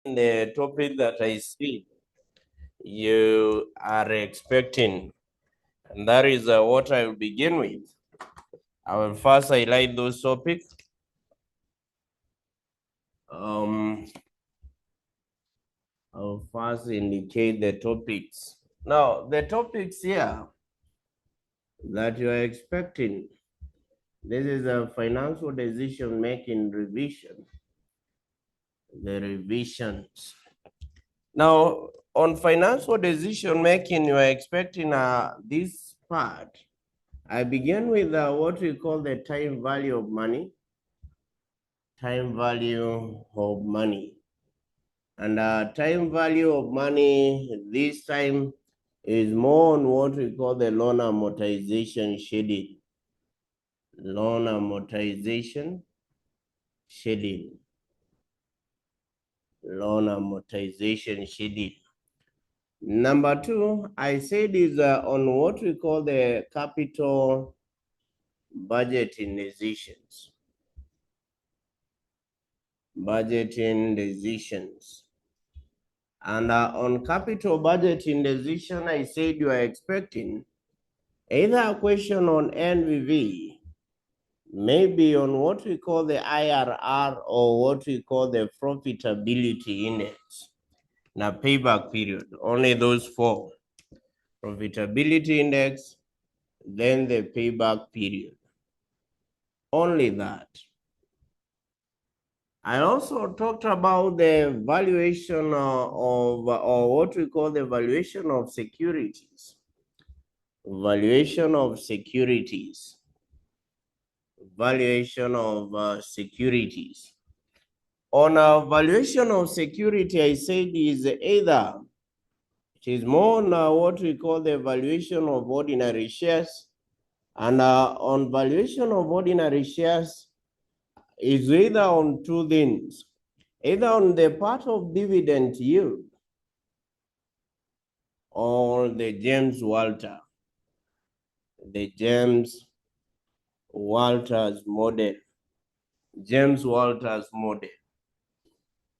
the topic that I see you are expecting, and that is what I will begin with. I will first highlight those topics. I'll first indicate the topics. Now, the topics here that you are expecting, this is a financial decision making revision. The revisions. Now, on financial decision making, you are expecting this part. I begin with what we call the time value of money. Time value of money. And time value of money this time is more on what we call the loan amortization schedule. Loan amortization schedule. Loan amortization schedule. Number two, I said is on what we call the capital budgeting decisions. Budgeting decisions. And on capital budgeting decision, I said you are expecting either a question on NVV, maybe on what we call the IRR or what we call the profitability index. Now payback period, only those four. Profitability index, then the payback period. Only that. I also talked about the valuation of or what we call the valuation of securities. Valuation of securities. Valuation of securities. On a valuation of security, I said is either it is more on what we call the valuation of ordinary shares, and on valuation of ordinary shares is either on two things, either on the part of dividend yield or the James Walters model. James Walters model.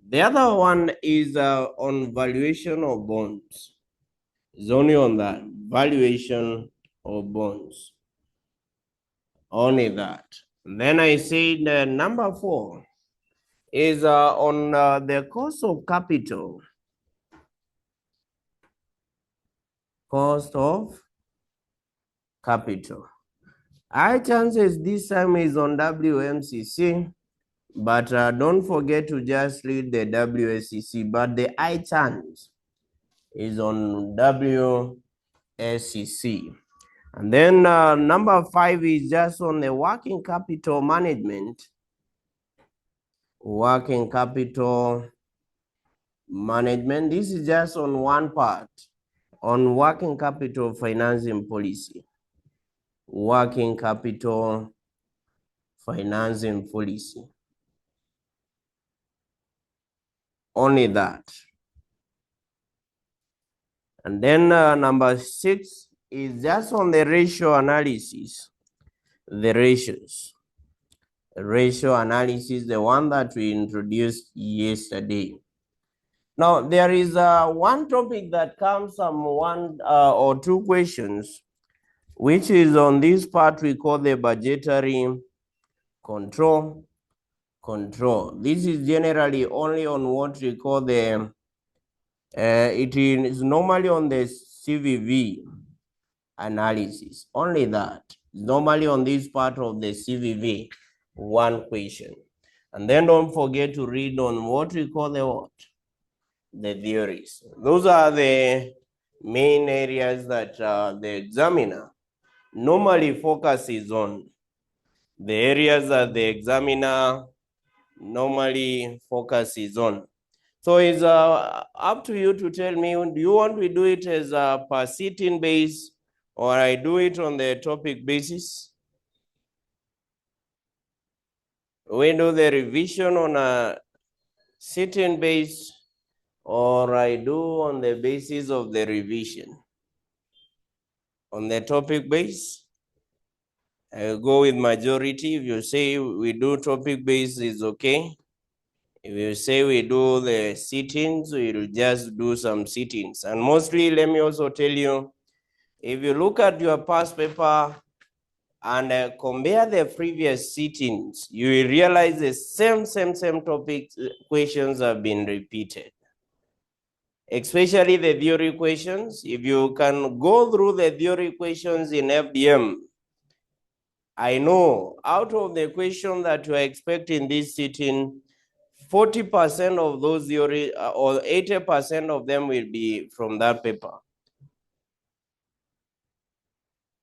The other one is on valuation of bonds. It's only on that valuation of bonds. Only that. And then I said number 4 is on the cost of capital. Cost of capital. High chances this time is on WMCC, but don't forget to just read the WSCC, but the high chance is on WSCC. And then number 5 is just on the working capital management. Working capital management. This is just on one part, on working capital financing policy. Working capital financing policy. Only that. And then number 6 is just on the ratio analysis. The ratios. Ratio analysis, the one that we introduced yesterday. Now, there is one topic that comes from one or two questions, which is on this part we call the budgetary control. This is generally only on what we call the, it is normally on the CVV analysis, only that. Normally on this part of the CVV, one question. And then don't forget to read on what we call the what? The theories. Those are the main areas that the examiner normally focuses on. The areas that the examiner normally focuses on. So it's up to you to tell me, do you want to do it as a per sitting base or I do it on the topic basis? We do the revision on a sitting base or I do on the basis of the revision. On the topic base, I go with majority. If you say we do topic base, is okay. If you say we do the sittings, we'll just do some sittings. And mostly, let me also tell you, if you look at your past paper and compare the previous sittings, you will realize the same topic questions have been repeated. Especially the theory questions. If you can go through the theory questions in FDM, I know out of the question that you are expecting this sitting, 40% of those theory or 80% of them will be from that paper.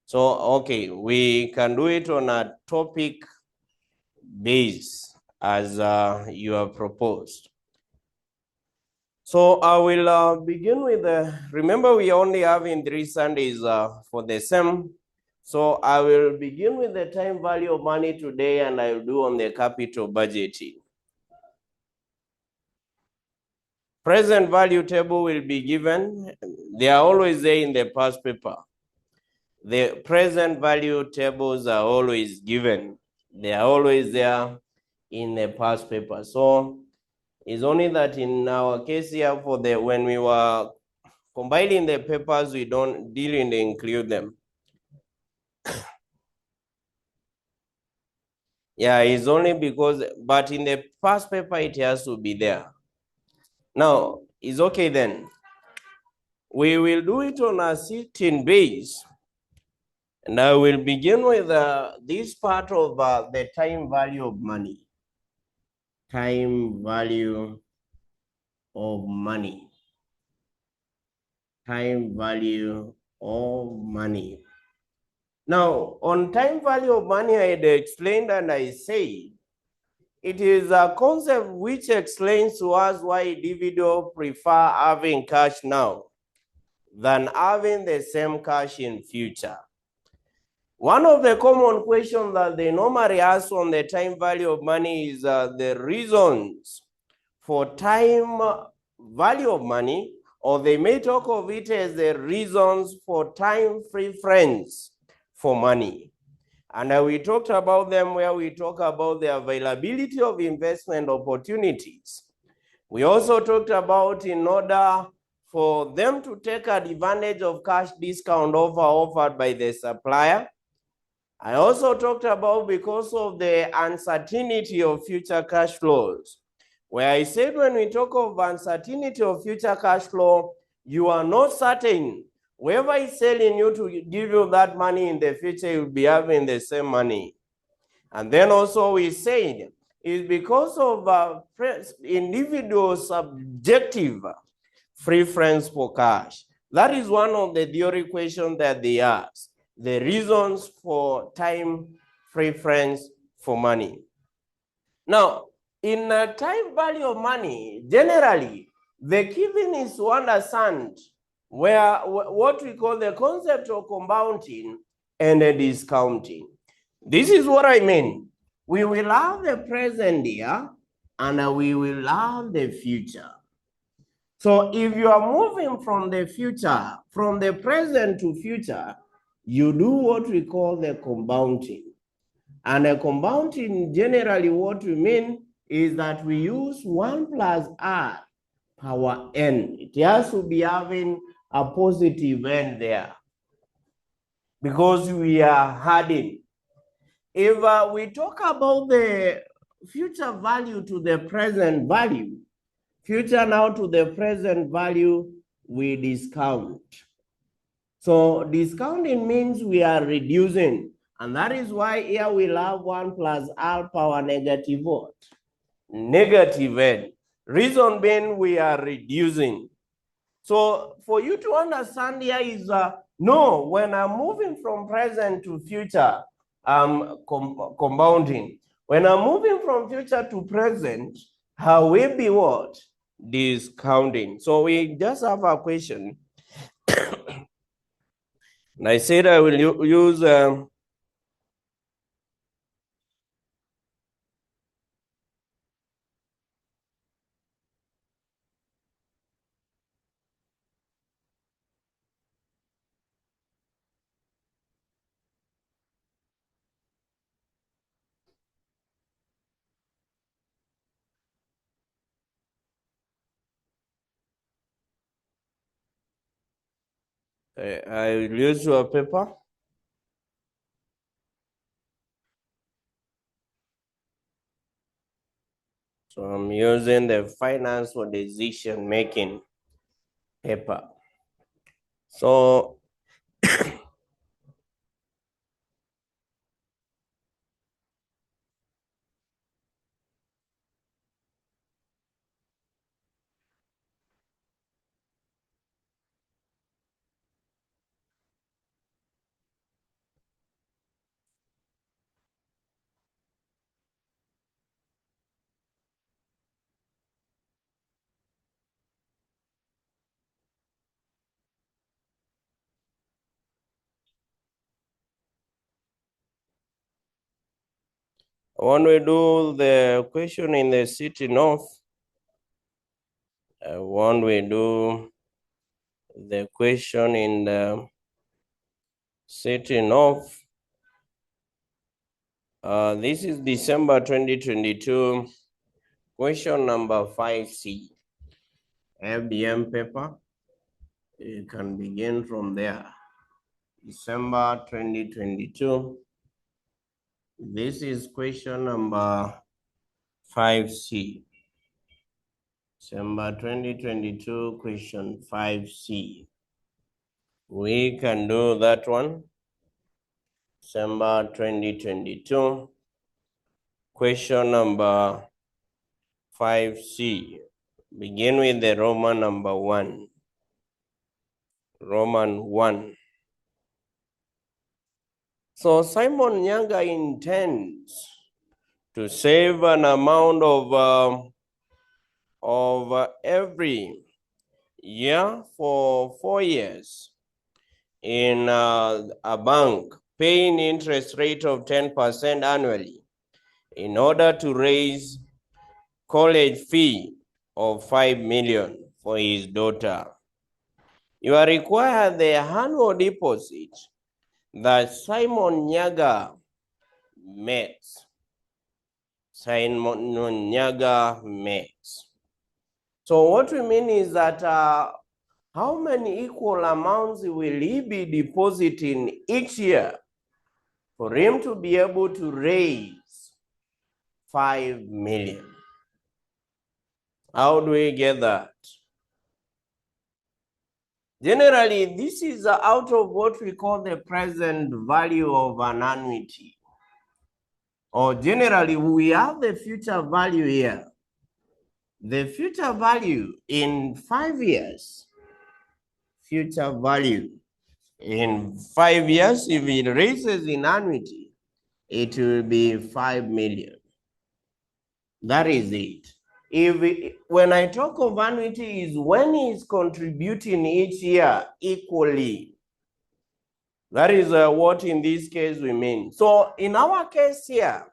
So, okay, we can do it on a topic base as you have proposed. So I will begin with remember we only have in 3 Sundays for the same. So I will begin with the time value of money today, and I will do on the capital budgeting. Present value table will be given. They are always there in the past paper. The present value tables are always given. They are always there in the past paper. So it's only that in our case here for the when we were combining the papers, we didn't include them. Yeah, it's only because, but in the past paper, it has to be there. Now, it's okay then. We will do it on a sitting base. And I will begin with this part of the time value of money. Time value of money. Time value of money. Now, on time value of money, I had explained and I said, it is a concept which explains to us why individuals prefer having cash now than having the same cash in future. One of the common questions that they normally ask on the time value of money is the reasons for time value of money, or they may talk of it as the reasons for time preference for money. And we talked about them where we talk about the availability of investment opportunities. We also talked about in order for them to take advantage of cash discount offer offered by the supplier. I also talked about because of the uncertainty of future cash flows, where I said when we talk of uncertainty of future cash flow, you are not certain whoever is selling you to give you that money in the future, you'll be having the same money. And then also we said, it's because of individual subjective preference for cash. That is one of the theory questions that they ask. The reasons for time preference for money. Now, in time value of money, generally, the key thing is to understand where what we call the concept of compounding and discounting. This is what I mean. We will have the present here and we will have the future. So if you are moving from the future, from the present to future, you do what we call the compounding. And a compounding, generally what we mean is that we use 1 plus r power n. It has to be having a positive n there because we are adding. If we talk about the future value to the present value, future now to the present value, we discount. So discounting means we are reducing. And that is why here we'll have 1 plus r power negative what? Negative n. Reason being we are reducing. So for you to understand here is, no, when I'm moving from present to future, I'm compounding. When I'm moving from future to present, I will be what? Discounting. So we just have a question. And I said I will use I will use your paper. So I'm using the finance for decision making paper. So when we do the question in the sitting off, when we do the question in the sitting off, this is December 2022, question number 5C, FDM paper. You can begin from there. December 2022. This is question number 5C. December 2022, question 5C. We can do that one. December 2022, question number 5C. Begin with the Roman number 1. Roman 1. So Simon Nyaga intends to save an amount of every year for 4 years in a bank, paying interest rate of 10% annually in order to raise college fee of 5 million for his daughter. You are required the annual deposit that Simon Nyaga makes. Simon Nyaga makes. So what we mean is that how many equal amounts will he be depositing each year for him to be able to raise 5 million? How do we get that? Generally, this is out of what we call the present value of an annuity. Or generally, we have the future value here. The future value in 5 years, future value in 5 years, if it raises in annuity, it will be 5 million. That is it. When I talk of annuity, is when he's contributing each year equally. That is what in this case we mean. So in our case here,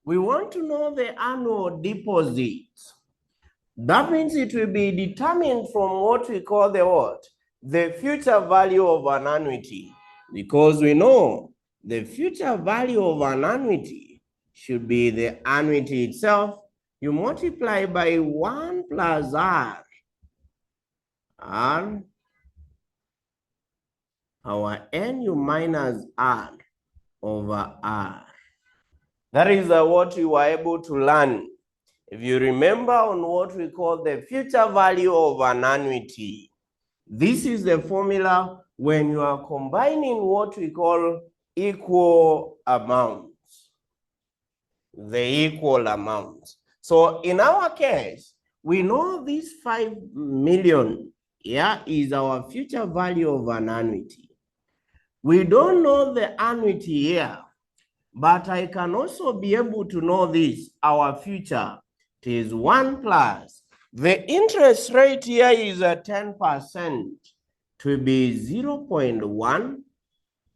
we want to know the annual deposit. That means it will be determined from what we call the what? The future value of an annuity. Because we know the future value of an annuity should be the annuity itself. You multiply by 1 plus R. R. Our N you minus R over R. That is what you were able to learn. If you remember on what we call the future value of an annuity, this is the formula when you are combining what we call equal amounts. The equal amounts. So in our case, we know this 5 million is our future value of an annuity. We don't know the annuity here, but I can also be able to know this, our future. It is 1 plus. The interest rate here is 10%. It will be 0.1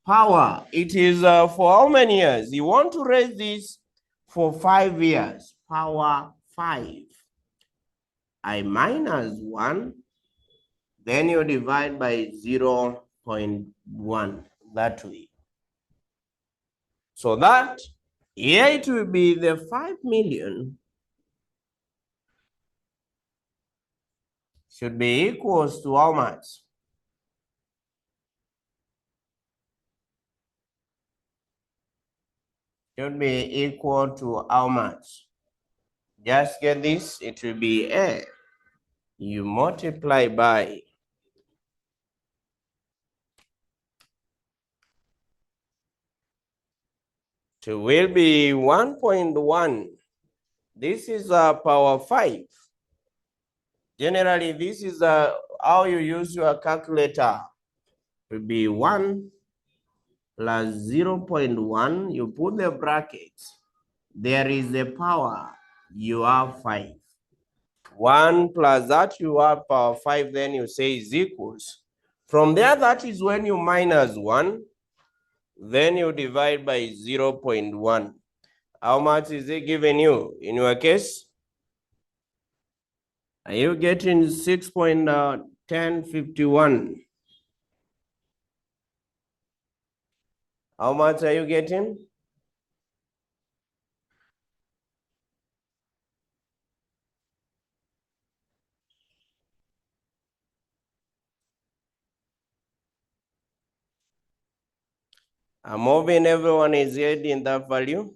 power. It is for how many years? You want to raise this for 5 years. Power 5. I minus 1. Then you divide by 0.1. That way. So that here it will be the 5 million should be equals to how much? should be equal to how much? Just get this, it will be A. You multiply by it will be 1.1. This is power 5. Generally, this is how you use your calculator. It will be 1 plus 0.1. You put the brackets. There is a power. You have 5. 1 plus that you have power 5, then you say is equals. From there, that is when you minus 1. Then you divide by 0.1. How much is it giving you? In your case, are you getting 6.1051? How much are you getting? I'm hoping everyone is getting that value.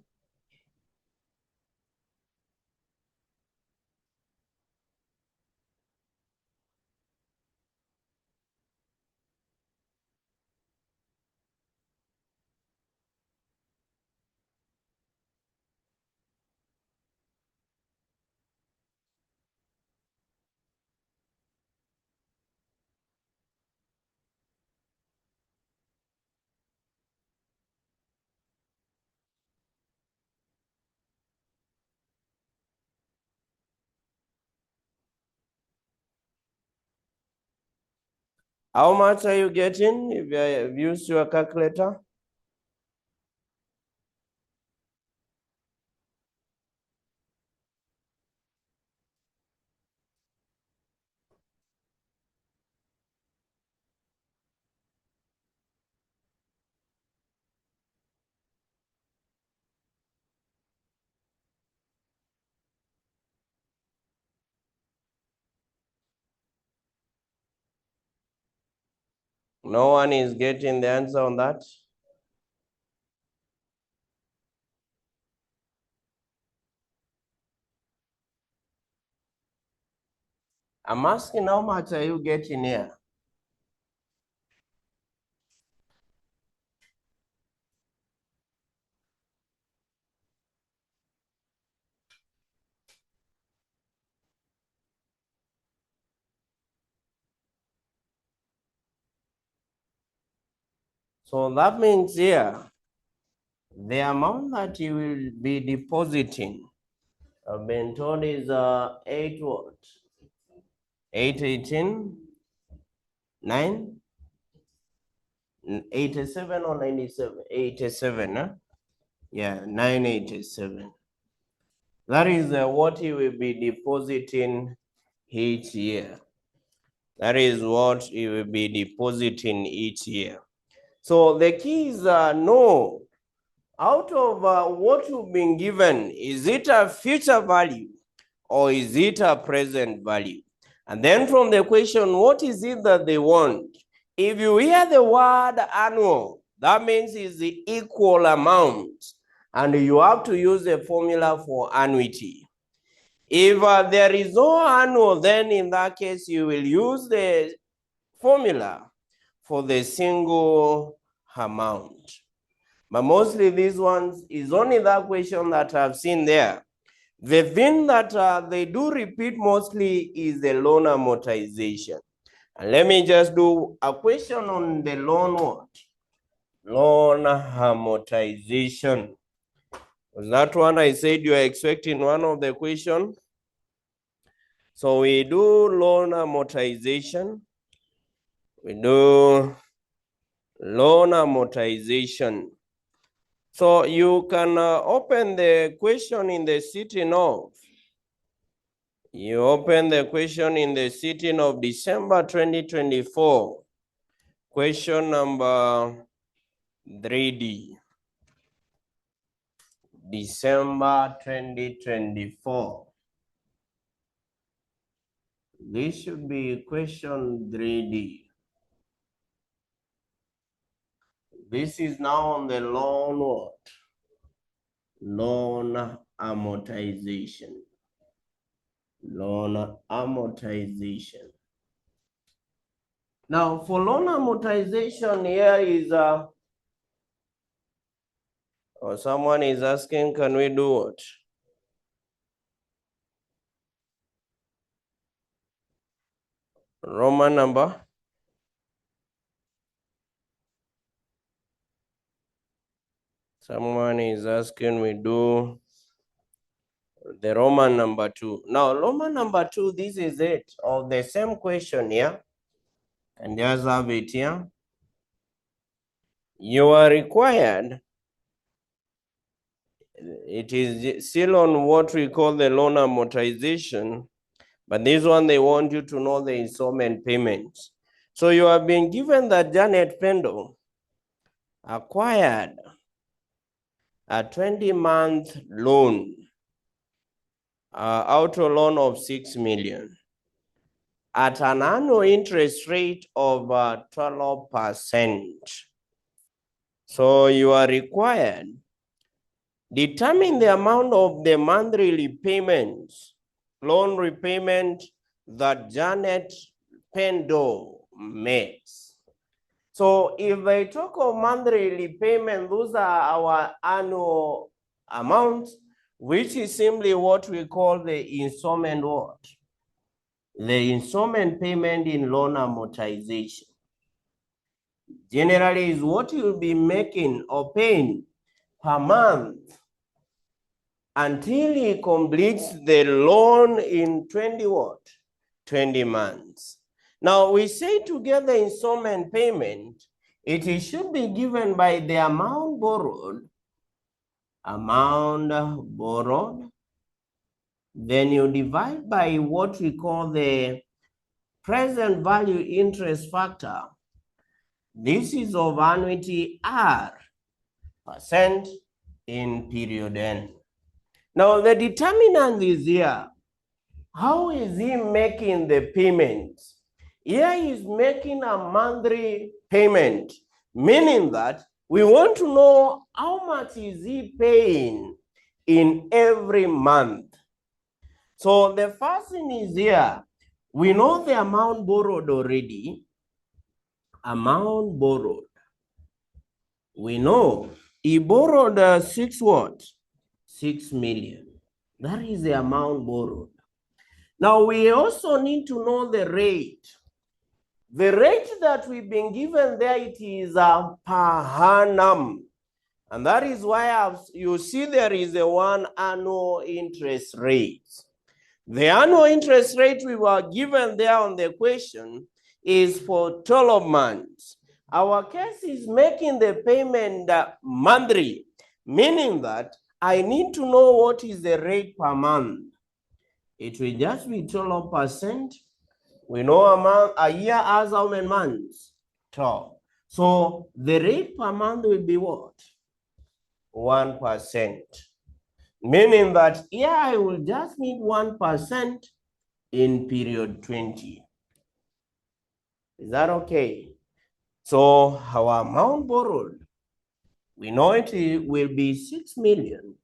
How much are you getting if you have used your calculator? No one is getting the answer on that. I'm asking how much are you getting here? So that means here, the amount that you will be depositing, I've been told is 8 what? 818, 9, 87 or 97? 87, huh? Yeah, 987. That is what you will be depositing each year. That is what you will be depositing each year. So the key is no. Out of what you've been given, is it a future value or is it a present value? And then from the question, what is it that they want? If you hear the word annual, that means it's the equal amount. And you have to use the formula for annuity. If there is no annual, then in that case, you will use the formula for the single amount. But mostly these ones is only that question that I've seen there. The thing that they do repeat mostly is the loan amortization. And let me just do a question on the loan what? Loan amortization. Was that one I said you are expecting one of the question? So we do loan amortization. We do loan amortization. So you can open the question in the sitting of. You open the question in the sitting of December 2024. Question number 3D. December 2024. This should be question 3D. This is now on the loan what? loan amortization. Loan amortization. Now, for loan amortization, here is or someone is asking, can we do what? Roman number? Someone is asking, we do the Roman number 2. Now, Roman number 2, this is it, of the same question here. And just have it here. You are required, it is still on what we call the loan amortization, but this one they want you to know the installment payments. So you have been given that Janet Pendle acquired a 20-month loan, auto loan of 6 million at an annual interest rate of 12%. So you are required, determine the amount of the monthly repayments, loan repayment that Janet Pendle makes. So if they talk of monthly repayment, those are our annual amounts, which is simply what we call the installment what? The installment payment in loan amortization. Generally is what you'll be making or paying per month until he completes the loan in 20 what? 20 months. Now we say together installment payment, it should be given by the amount borrowed, then you divide by what we call the present value interest factor. This is of annuity R % in period N. Now the determinant is here. How is he making the payments? Here he is making a monthly payment, meaning that we want to know how much is he paying in every month. So the first thing is here, we know the amount borrowed already. Amount borrowed. We know he borrowed 6 what? 6 million. That is the amount borrowed. Now we also need to know the rate. The rate that we've been given there, it is per annum. And that is why you see there is a one annual interest rate. The annual interest rate we were given there on the question is for 12 months. Our case is making the payment monthly, meaning that I need to know what is the rate per month. It will just be 12%. We know a year has how many months? 12. So the rate per month will be what? 1%. Meaning that here I will just need 1% in period 20. Is that okay? So our amount borrowed, we know it will be 6 million.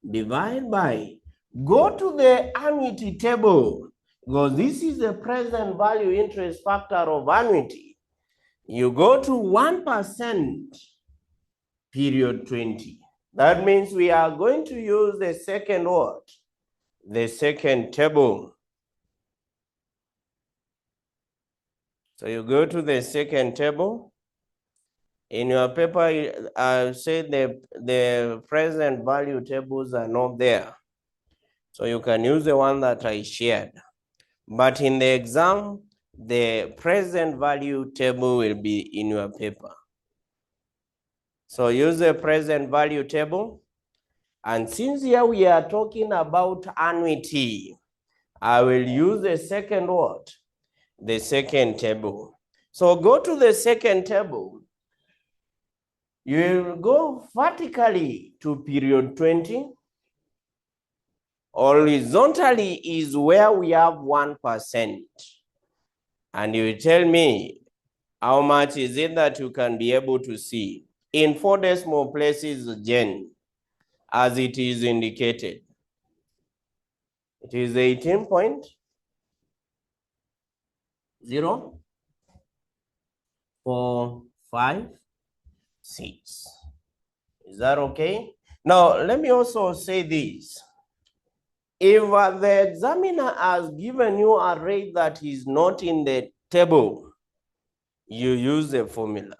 Divide by, go to the annuity table, because this is the present value interest factor of annuity. You go to 1% period 20. That means we are going to use the second what? The second table. So you go to the second table. In your paper, I said the present value tables are not there. So you can use the one that I shared. But in the exam, the present value table will be in your paper. So use the present value table. And since here we are talking about annuity, I will use the second what? The second table. So go to the second table. You will go vertically to period 20. Horizontally is where we have 1%. And you tell me how much is it that you can be able to see. In 4 decimal places, Jen. as it is indicated. It is 18.0456. Is that okay? Now, let me also say this. If the examiner has given you a rate that is not in the table, you use the formula.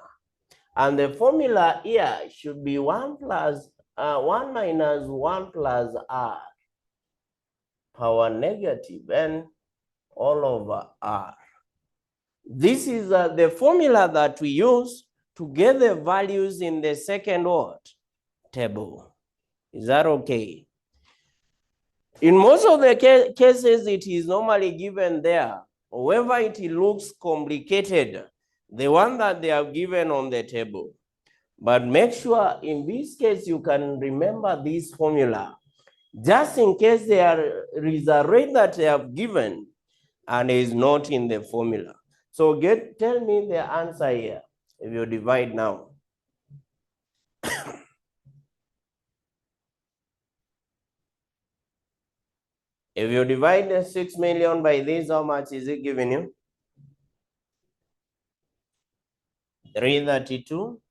And the formula here should be 1 minus 1 plus r power negative n all over r. This is the formula that we use to get the values in the second what? Table. Is that okay? In most of the cases, it is normally given there. However, it looks complicated, the one that they have given on the table. But make sure in this case, you can remember this formula, just in case there is a rate that they have given and is not in the formula. So tell me the answer here, if you divide now. If you divide the 6 million by this, how much is it giving you? 332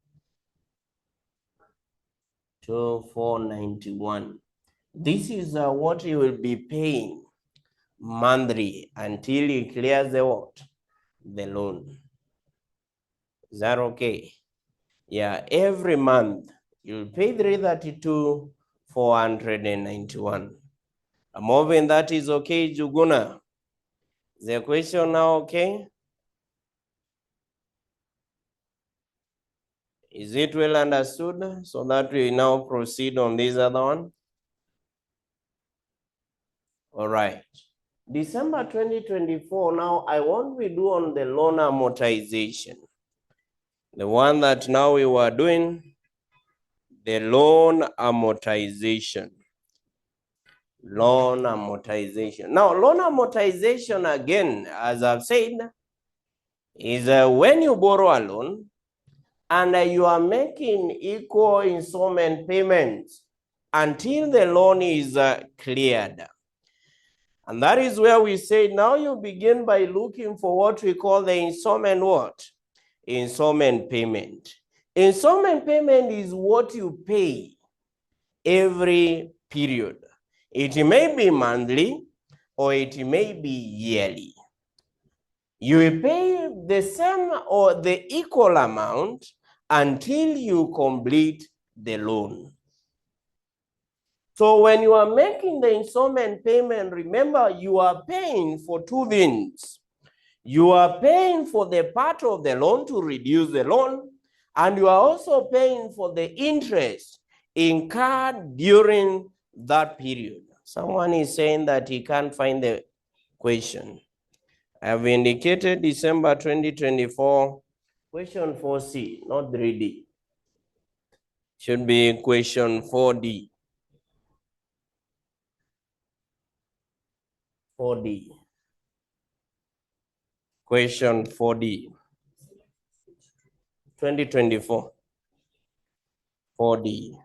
to 491. This is what you will be paying monthly until he clears the what? The loan. Is that okay? Yeah, every month you'll pay 332 491. I'm hoping that is okay, Juguna. Is the question now okay? Is it well understood? So that we now proceed on this other one. All right. December 2024, now I want we do on the loan amortization. The one that now we were doing, the loan amortization. Loan amortization. Now, loan amortization, again, as I've said, is when you borrow a loan and you are making equal installment payments until the loan is cleared. And that is where we say now you begin by looking for what we call the installment what? Installment payment. Installment payment is what you pay every period. It may be monthly or it may be yearly. You will pay the same or the equal amount until you complete the loan. So when you are making the installment payment, remember you are paying for two things. You are paying for the part of the loan to reduce the loan, and you are also paying for the interest incurred during that period. Someone is saying that he can't find the question. I have indicated December 2024, question 4C, not 3D. Should be question 4D. 4D. Question 4D. 2024. 4D.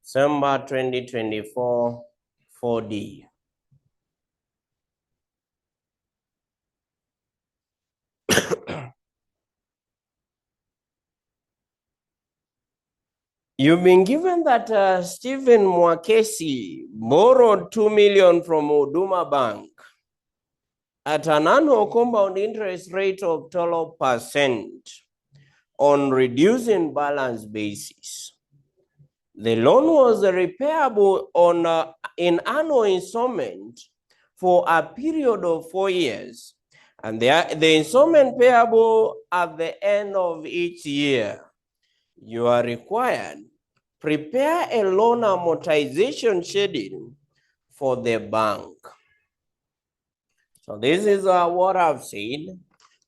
December 2024, 4D. You've been given that Stephen Mwakesi borrowed 2 million from Huduma Bank at an annual compound interest rate of 12% on reducing balance basis. The loan was repayable on in annual installment for a period of 4 years, and the installment payable at the end of each year. You are required prepare a loan amortization schedule for the bank. So this is what I've said.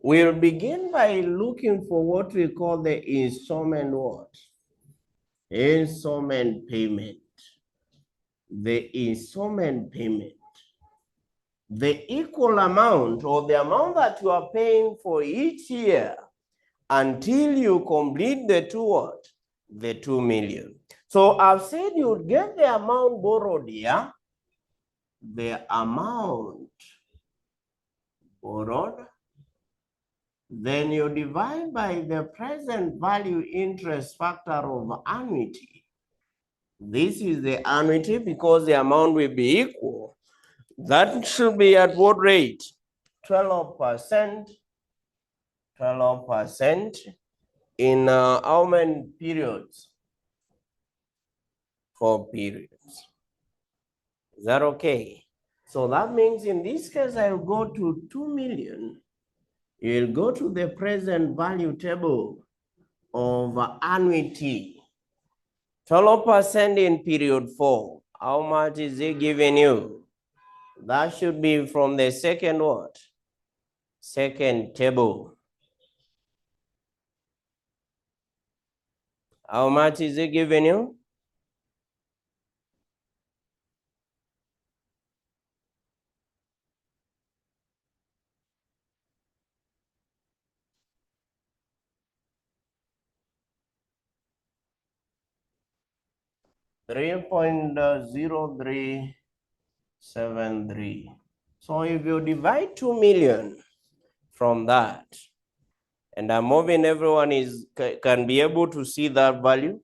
We'll begin by looking for what we call the installment what? Installment payment. The installment payment. The equal amount or the amount that you are paying for each year until you complete the two what? The 2 million. So I've said you would get the amount borrowed here, the amount borrowed, then you divide by the present value interest factor of annuity. This is the annuity because the amount will be equal. That should be at what rate? 12%. 12% in how many periods? 4 periods. Is that okay? So that means in this case, I'll go to 2 million. You'll go to the present value table of annuity. 12% in period 4. How much is it giving you? That should be from the second what? Second table. How much is it giving you? 3.0373. So if you divide 2 million from that, and I'm hoping everyone can be able to see that value.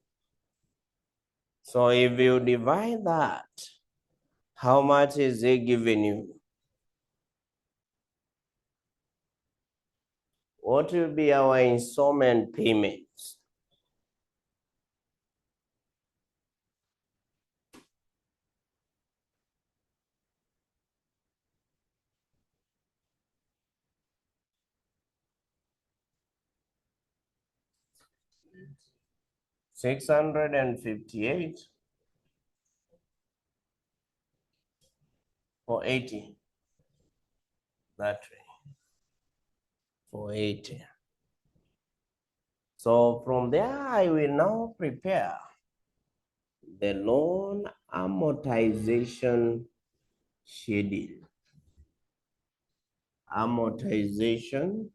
So if you divide that, how much is it giving you? What will be our installment payments? $658 for 80. That way. For 80. So from there, I will now prepare the loan amortization schedule. Amortization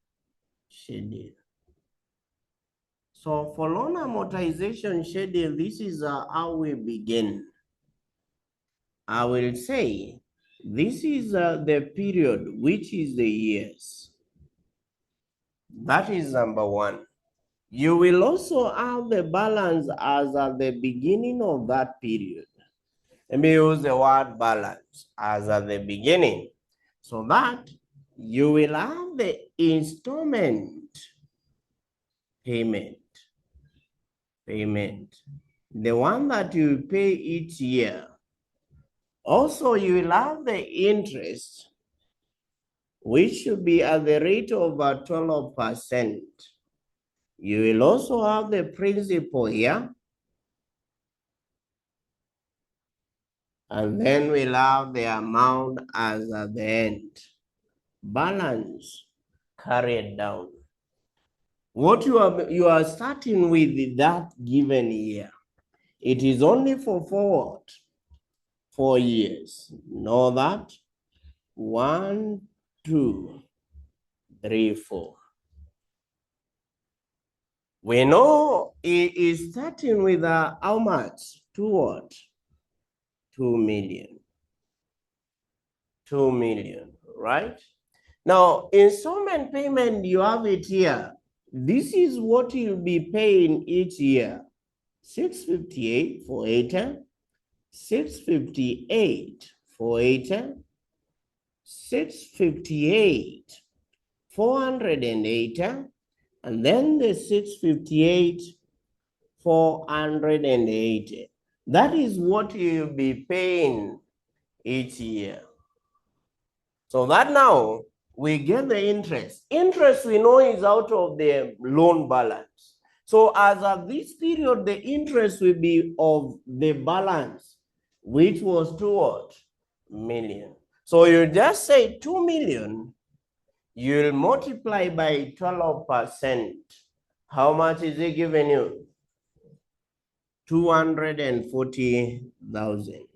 schedule. So for loan amortization schedule, this is how we begin. I will say this is the period, which is the years. That is number one. You will also have the balance as at the beginning of that period. Let me use the word balance as at the beginning, so that you will have the installment payment, the one that you pay each year. Also, you will have the interest, which should be at the rate of 12%. You will also have the principal here, and then we'll have the amount as at the end. Balance carried down. What you are starting with that given year, it is only for 4 years. Know that? 1, 2, 3, 4. We know it is starting with how much? 2 what? 2 million. 2 million, right? Now, installment payment, you have it here. This is what you'll be paying each year. 658 for 80, 658 for 80, 658, 480, and then the 658, 480. That is what you'll be paying each year. So that now we get the interest. Interest we know is out of the loan balance. So as of this period, the interest will be of the balance, which was 2 million. So you just say 2 million, you'll multiply by 12%. How much is it giving you? 240,000.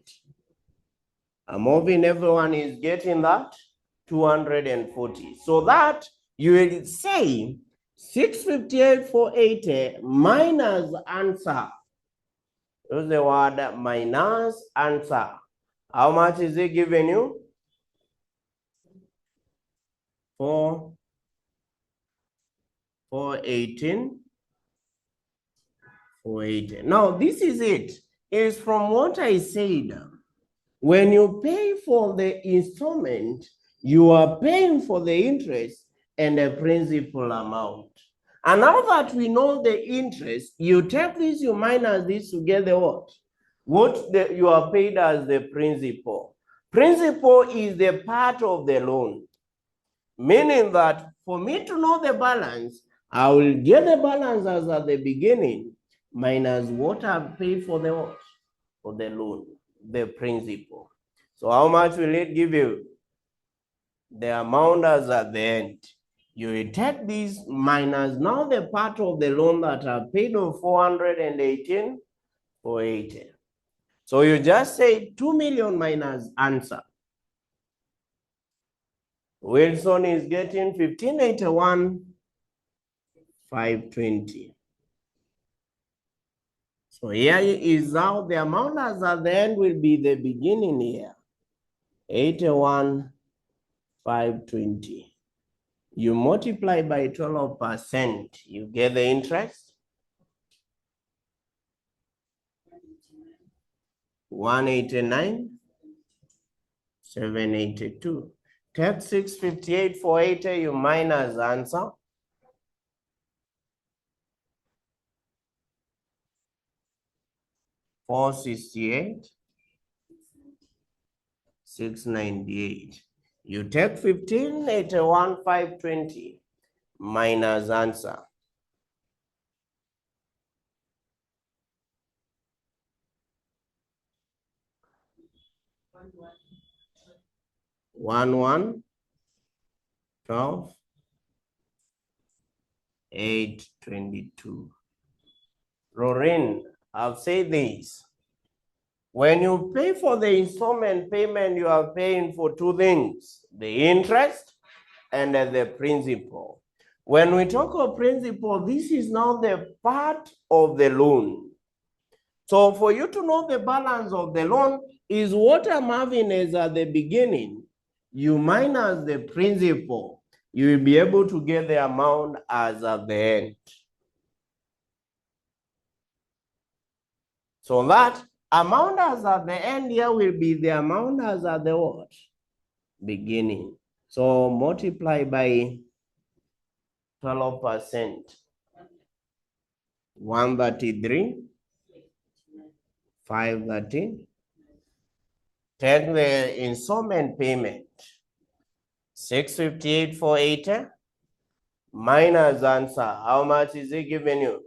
I'm hoping everyone is getting that. 240. So that you will say 658 for 80 minus answer Use the word minus answer. How much is it giving you? 418. 418. Now, this is it. It's from what I said. When you pay for the installment, you are paying for the interest and the principal amount. And now that we know the interest, you take this, you minus this to get the what? You are paid as the principal. Principal is the part of the loan, meaning that for me to know the balance, I will get the balance as at the beginning minus what I've paid for the what? For the loan, the principal. So how much will it give you? The amount as at the end. You will take this minus now the part of the loan that I paid of 418 or 80. So you just say 2 million minus answer. Wilson is getting 1581 520. So here is how the amount as at the end will be the beginning here. 81 520. You multiply by 12%, you get the interest. 189 782. Take 658 480, you minus answer. 468 698. You take 1581 520 minus answer. 12 822. Rorin, I've said this. When you pay for the installment payment, you are paying for two things: the interest and the principal. When we talk of principal, this is now the part of the loan. So for you to know the balance of the loan is what I'm having is at the beginning. You minus the principal, you will be able to get the amount as at the end. So that amount as at the end here will be the amount as at the what? Beginning. So multiply by 12%. 133 530. Take the installment payment. 658 480 minus answer. How much is it giving you?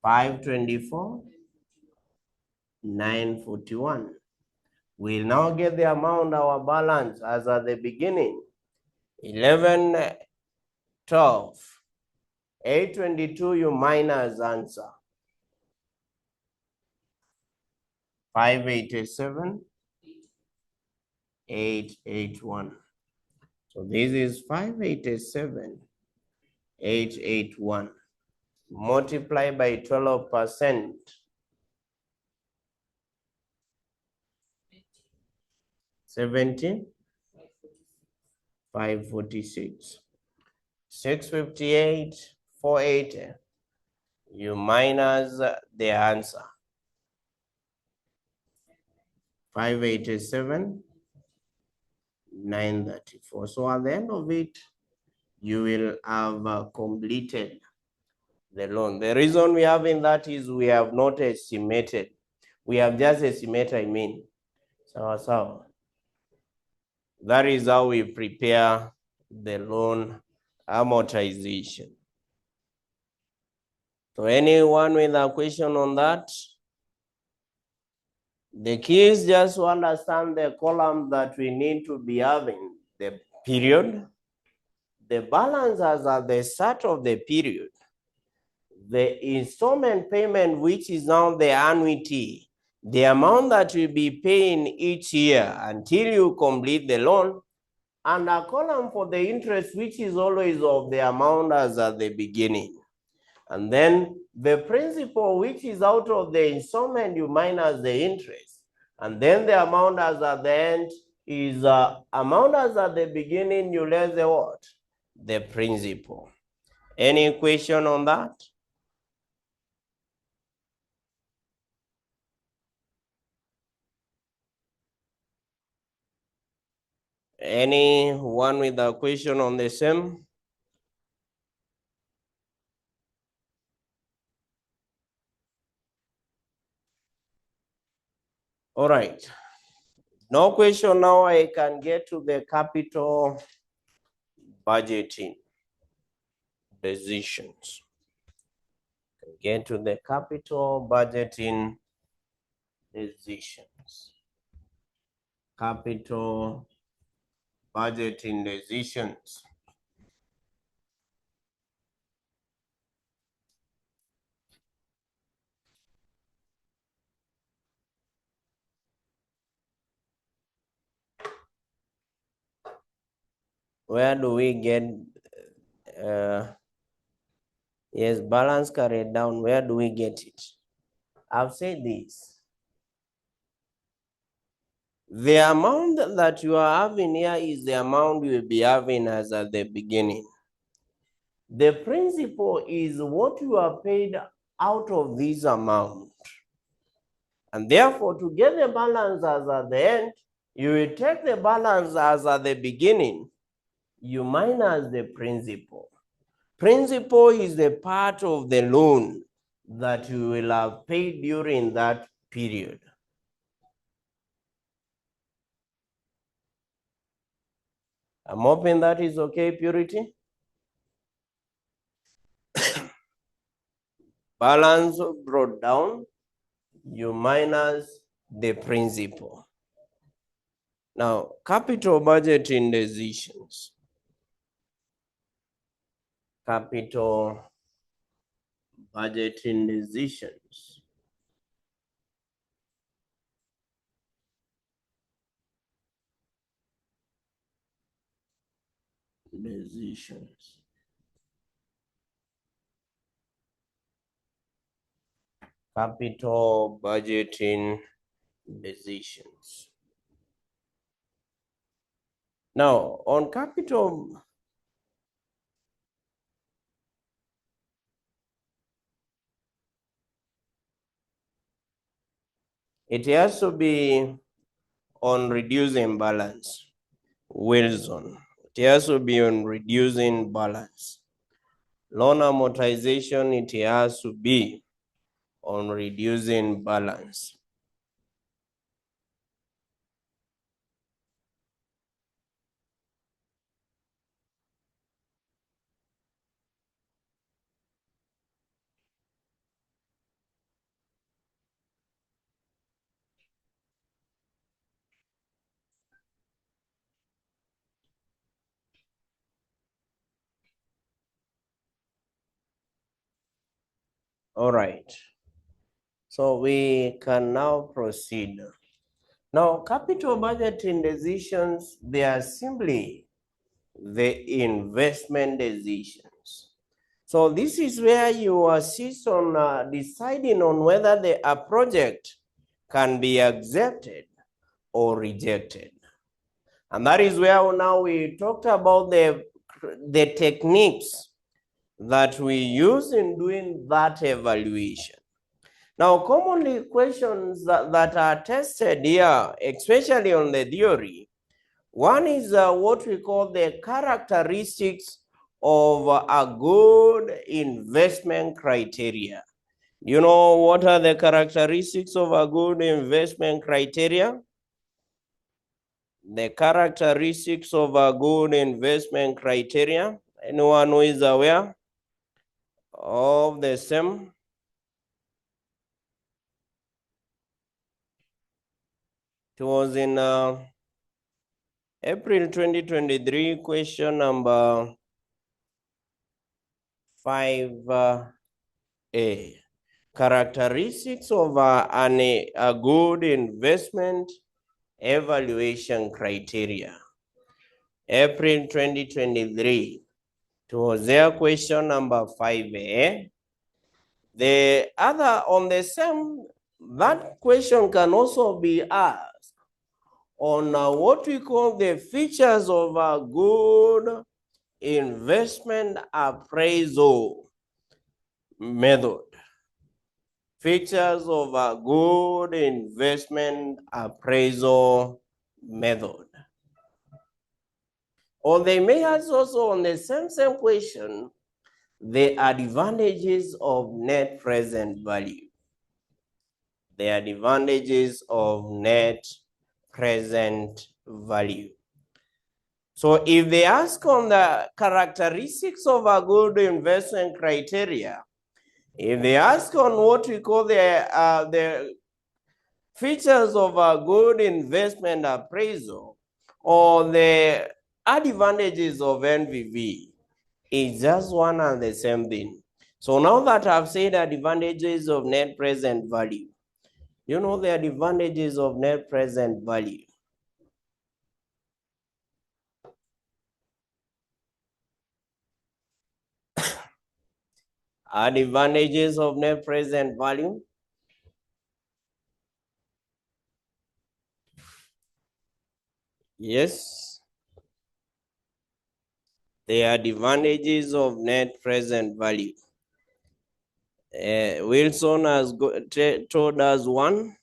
524 941. We'll now get the amount, our balance as at the beginning. 11 12 822, you minus answer. 587 881. So this is 587 881. Multiply by 12%. 17 546. 658 480. You minus the answer. 587 934. So at the end of it, you will have completed the loan. The reason we have in that is we have not estimated. We have just estimated, I mean. So that is how we prepare the loan amortization. So anyone with a question on that? The key is just to understand the column that we need to be having: the period, the balances at the start of the period, the installment payment, which is now the annuity, the amount that you'll be paying each year until you complete the loan, and a column for the interest, which is always of the amount as at the beginning. And then the principal, which is out of the installment, you minus the interest. And then the amount as at the end is amount as at the beginning, you less the what? The principal. Any question on that? Anyone with a question on the same? All right. No question now. I can get to the capital budgeting decisions. Get to the capital budgeting decisions. Capital budgeting decisions. Where do we get, yes, balance carried down, where do we get it? I've said this. The amount that you are having here is the amount you will be having as at the beginning. The principal is what you are paid out of this amount. And therefore, to get the balance as at the end, you will take the balance as at the beginning, you minus the principal. Principal is the part of the loan that you will have paid during that period. I'm hoping that is okay, Purity. Balance brought down, you minus the principal. Now, capital budgeting decisions. Capital budgeting decisions. Decisions. Capital budgeting decisions. Now, on capital, it has to be on reducing balance. Wilson. It has to be on reducing balance. Loan amortization, it has to be on reducing balance. All right. So we can now proceed. Now, capital budgeting decisions, they are simply the investment decisions. So this is where you assist on deciding on whether a project can be accepted or rejected. And that is where now we talked about the techniques that we use in doing that evaluation. Now, commonly questions that are tested here, especially on the theory, one is what we call the characteristics of a good investment criteria. You know what are the characteristics of a good investment criteria? The characteristics of a good investment criteria. Anyone who is aware of the same? It was in April 2023, question number 5A. Characteristics of a good investment evaluation criteria. April 2023. It was there, question number 5A. The other on the same, that question can also be asked on what we call the features of a good investment appraisal method. Features of a good investment appraisal method. Or they may ask also on the same question, the advantages of net present value. The advantages of net present value. So if they ask on the characteristics of a good investment criteria, if they ask on what we call the features of a good investment appraisal or the advantages of NVV, it's just one and the same thing. So now that I've said advantages of net present value, you know the advantages of net present value. Advantages of net present value. Yes. The advantages of net present value. Wilson has told us one.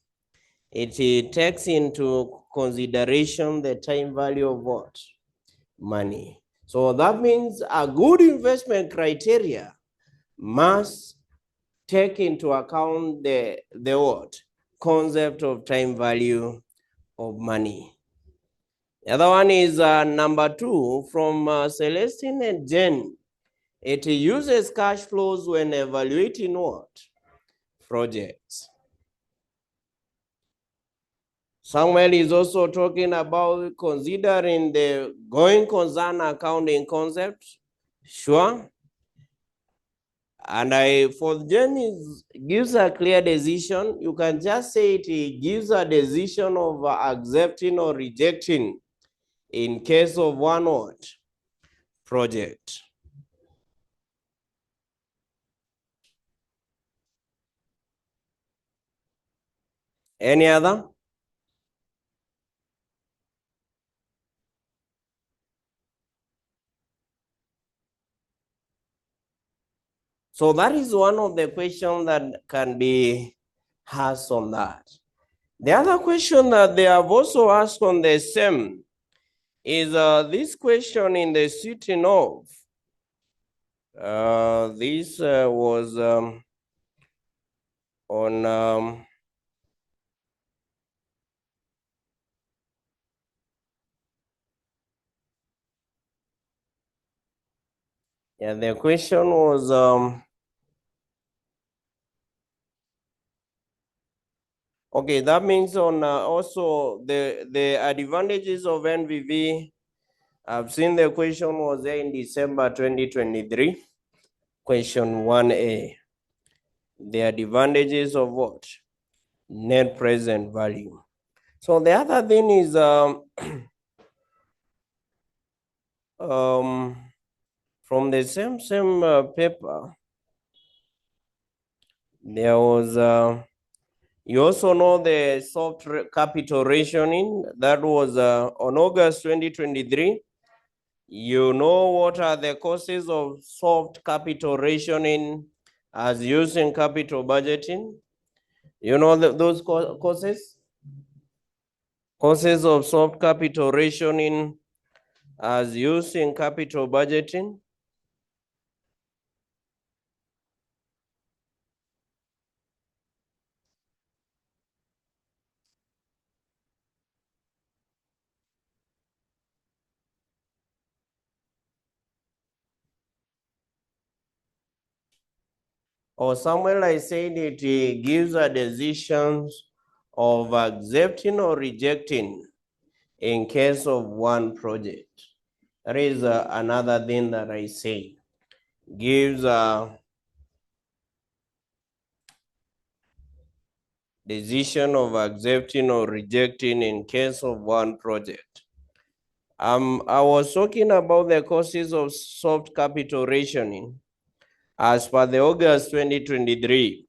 It takes into consideration the time value of what? Money. So that means a good investment criteria must take into account the what? Concept of time value of money. The other one is number 2 from Celestine and Jen. It uses cash flows when evaluating what? Projects. Samuel is also talking about considering the going concern accounting concept. Sure. And for Jen, it gives a clear decision. You can just say it gives a decision of accepting or rejecting in case of one what? Project. Any other? So that is one of the questions that can be asked on that. The other question that they have also asked on the same is this question in the sitting of. This was on yeah, the question was okay, that means on also the advantages of NVV. I've seen the question was there in December 2023. Question 1A. The advantages of what? Net present value. So the other thing is from the same paper, there was you also know the soft capital rationing that was on August 2023. You know what are the causes of soft capital rationing as used in capital budgeting? You know those causes? Causes of soft capital rationing as used in capital budgeting? Or somewhere I said it gives a decisions of accepting or rejecting in case of one project. That is another thing that I say. Gives a decision of accepting or rejecting in case of one project. I was talking about the causes of soft capital rationing. As per the August 2023,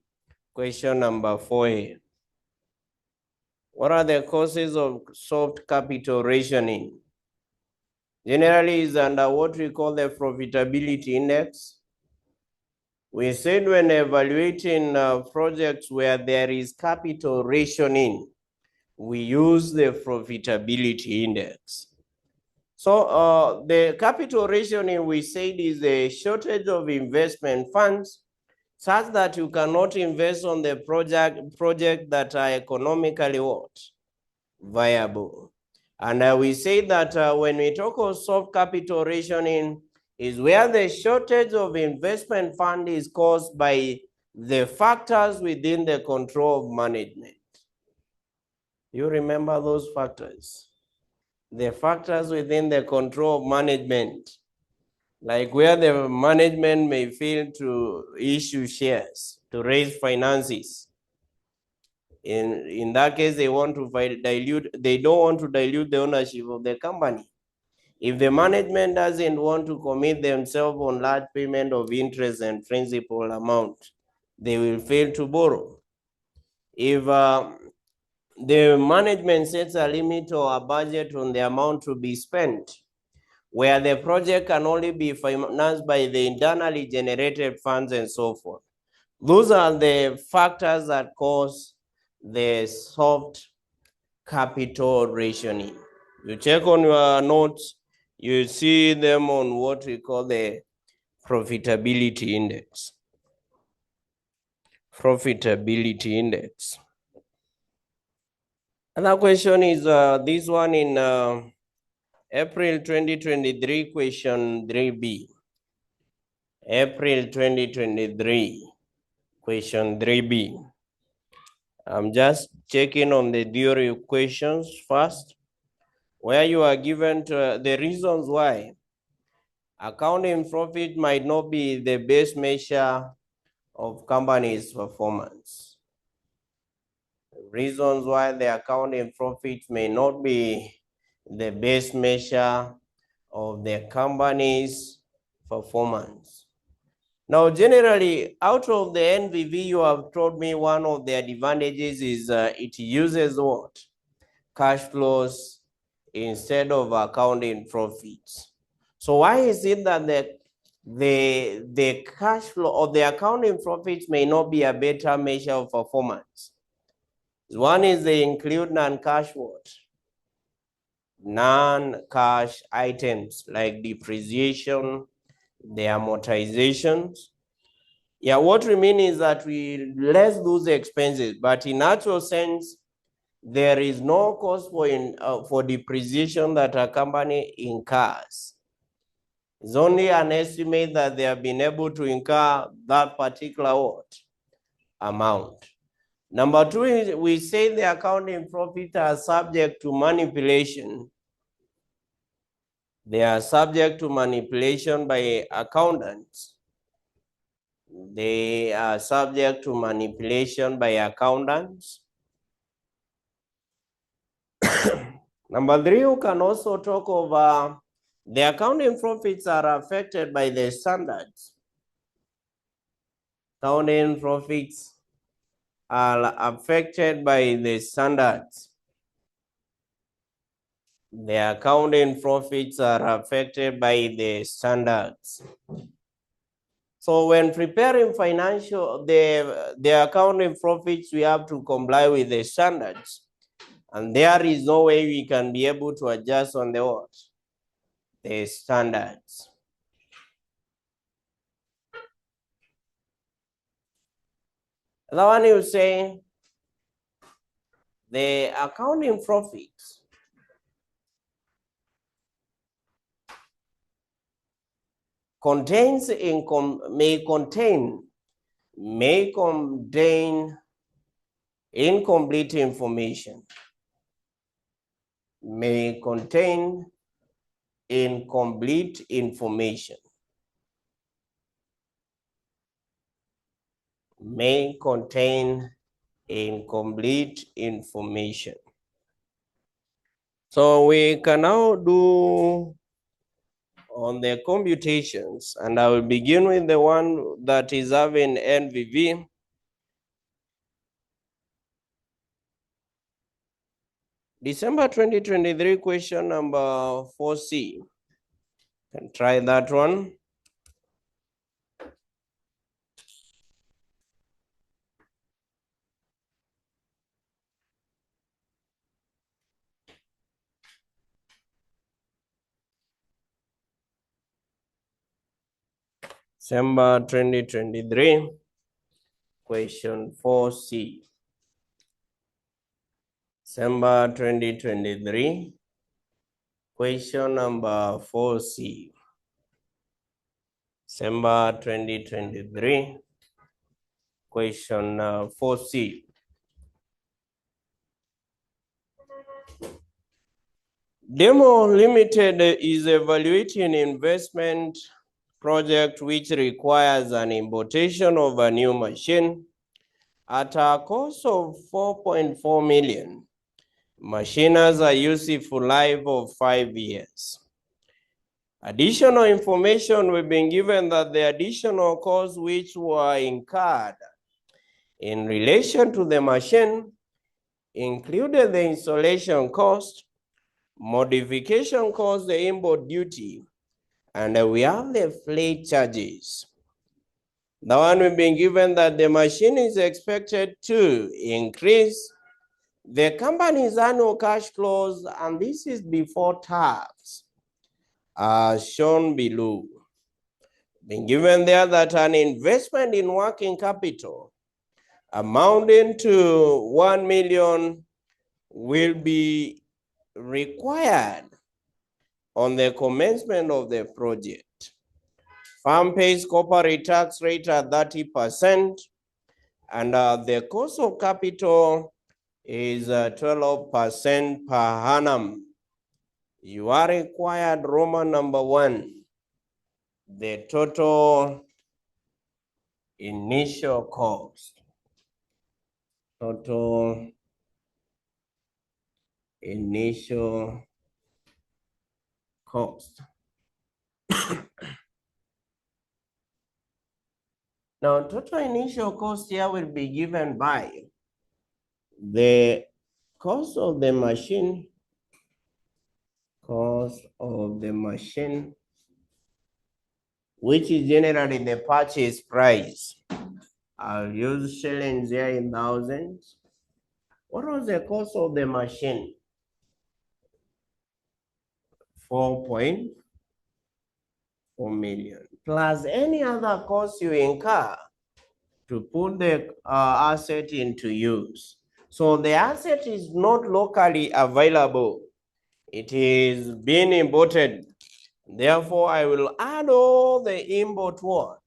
question number 4A. What are the causes of soft capital rationing? Generally is under what we call the profitability index. We said when evaluating projects where there is capital rationing, we use the profitability index. So the capital rationing we said is a shortage of investment funds such that you cannot invest on the project that are economically what? Viable. And we say that when we talk of soft capital rationing is where the shortage of investment fund is caused by the factors within the control of management. You remember those factors? The factors within the control of management, like where the management may fail to issue shares to raise finances. In that case, they don't want to dilute the ownership of the company. If the management doesn't want to commit themselves on large payment of interest and principal amount, they will fail to borrow. If the management sets a limit or a budget on the amount to be spent, where the project can only be financed by the internally generated funds and so forth. Those are the factors that cause the soft capital rationing. You check on your notes, you see them on what we call the profitability index. Profitability index. Another question is this one in April 2023, question 3B. April 2023, question 3B. I'm just checking on the theory questions first, where you are given the reasons why accounting profit might not be the best measure of company's performance. Reasons why the accounting profit may not be the best measure of the company's performance. Now, generally, out of the NVV, you have told me one of the advantages is it uses what? Cash flows instead of accounting profits. So why is it that the cash flow or the accounting profits may not be a better measure of performance? One is they include non-cash what? Non-cash items like depreciation, the amortizations. Yeah, what we mean is that we less lose expenses, but in actual sense, there is no cost for depreciation that a company incurs. It's only an estimate that they have been able to incur that particular what? Amount. Number two is we say the accounting profits are subject to manipulation. They are subject to manipulation by accountants. They are subject to manipulation by accountants. Number three, you can also talk of the accounting profits are affected by the standards. Accounting profits are affected by the standards. The accounting profits are affected by the standards. So when preparing the accounting profits, we have to comply with the standards. And there is no way we can be able to adjust on the what? The standards. The one you say the accounting profits may contain incomplete information. May contain incomplete information. May contain incomplete information. So we can now do on the computations, and I will begin with the one that is having NVV. December 2023, question number 4C. Can try that one. December 2023, question 4C. December 2023, question number 4C. December 2023, question 4C. Demo Limited is evaluating investment project which requires an importation of a new machine at a cost of 4.4 million. Machine has a useful life of 5 years. Additional information, we've been given that the additional costs which were incurred in relation to the machine included the installation cost, modification cost, the import duty, and we have the fleet charges. The one we've been given that the machine is expected to increase the company's annual cash flows, and this is before tax, as shown below. Been given there that an investment in working capital amounting to 1 million will be required on the commencement of the project. Firm pays corporate tax rate at 30%, and the cost of capital is 12% per annum. You are required, Roman number 1, the total initial cost. Total initial cost. Now, total initial cost here will be given by the cost of the machine, which is generally the purchase price. I'll use shillings here in thousands. What was the cost of the machine? 4.4 million. Plus any other cost you incur to put the asset into use. So the asset is not locally available. It is being imported. Therefore, I will add all the import what?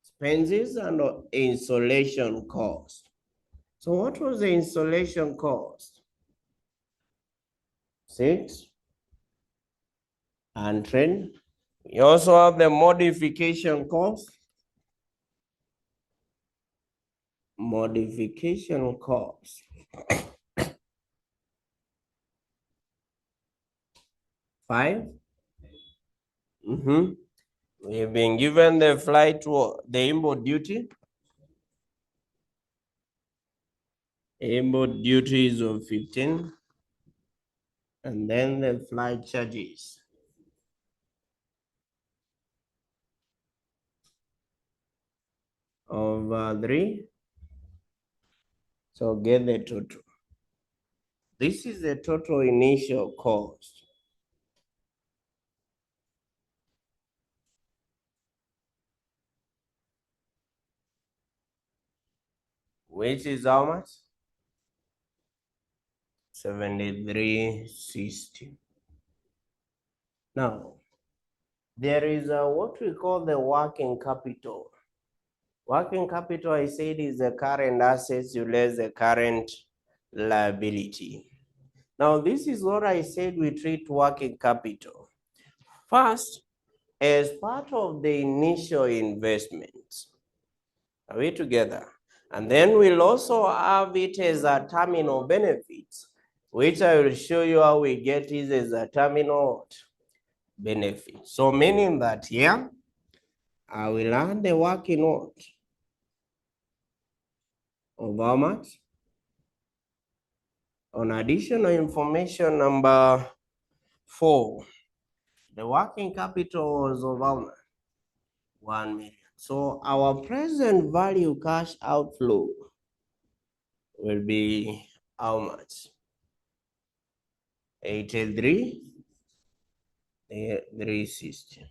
Expenses and installation cost. So what was the installation cost? 600. We also have the modification cost. Modification cost. 5. We've been given the flight to the import duty. Import duty is of 15. And then the flight charges of 3. So get the total. This is the total initial cost. Which is how much? 73.60. Now, there is what we call the working capital. Working capital, I said, is the current assets you less the current liability. Now, this is what I said we treat working capital. First, as part of the initial investment. Are we together? And then we'll also have it as a terminal benefits, which I will show you how we get it as a terminal benefit. So meaning that here, I will add the working what? Of how much? On additional information number 4, the working capital was of how much? 1 million. So our present value cash outflow will be how much? 83,360.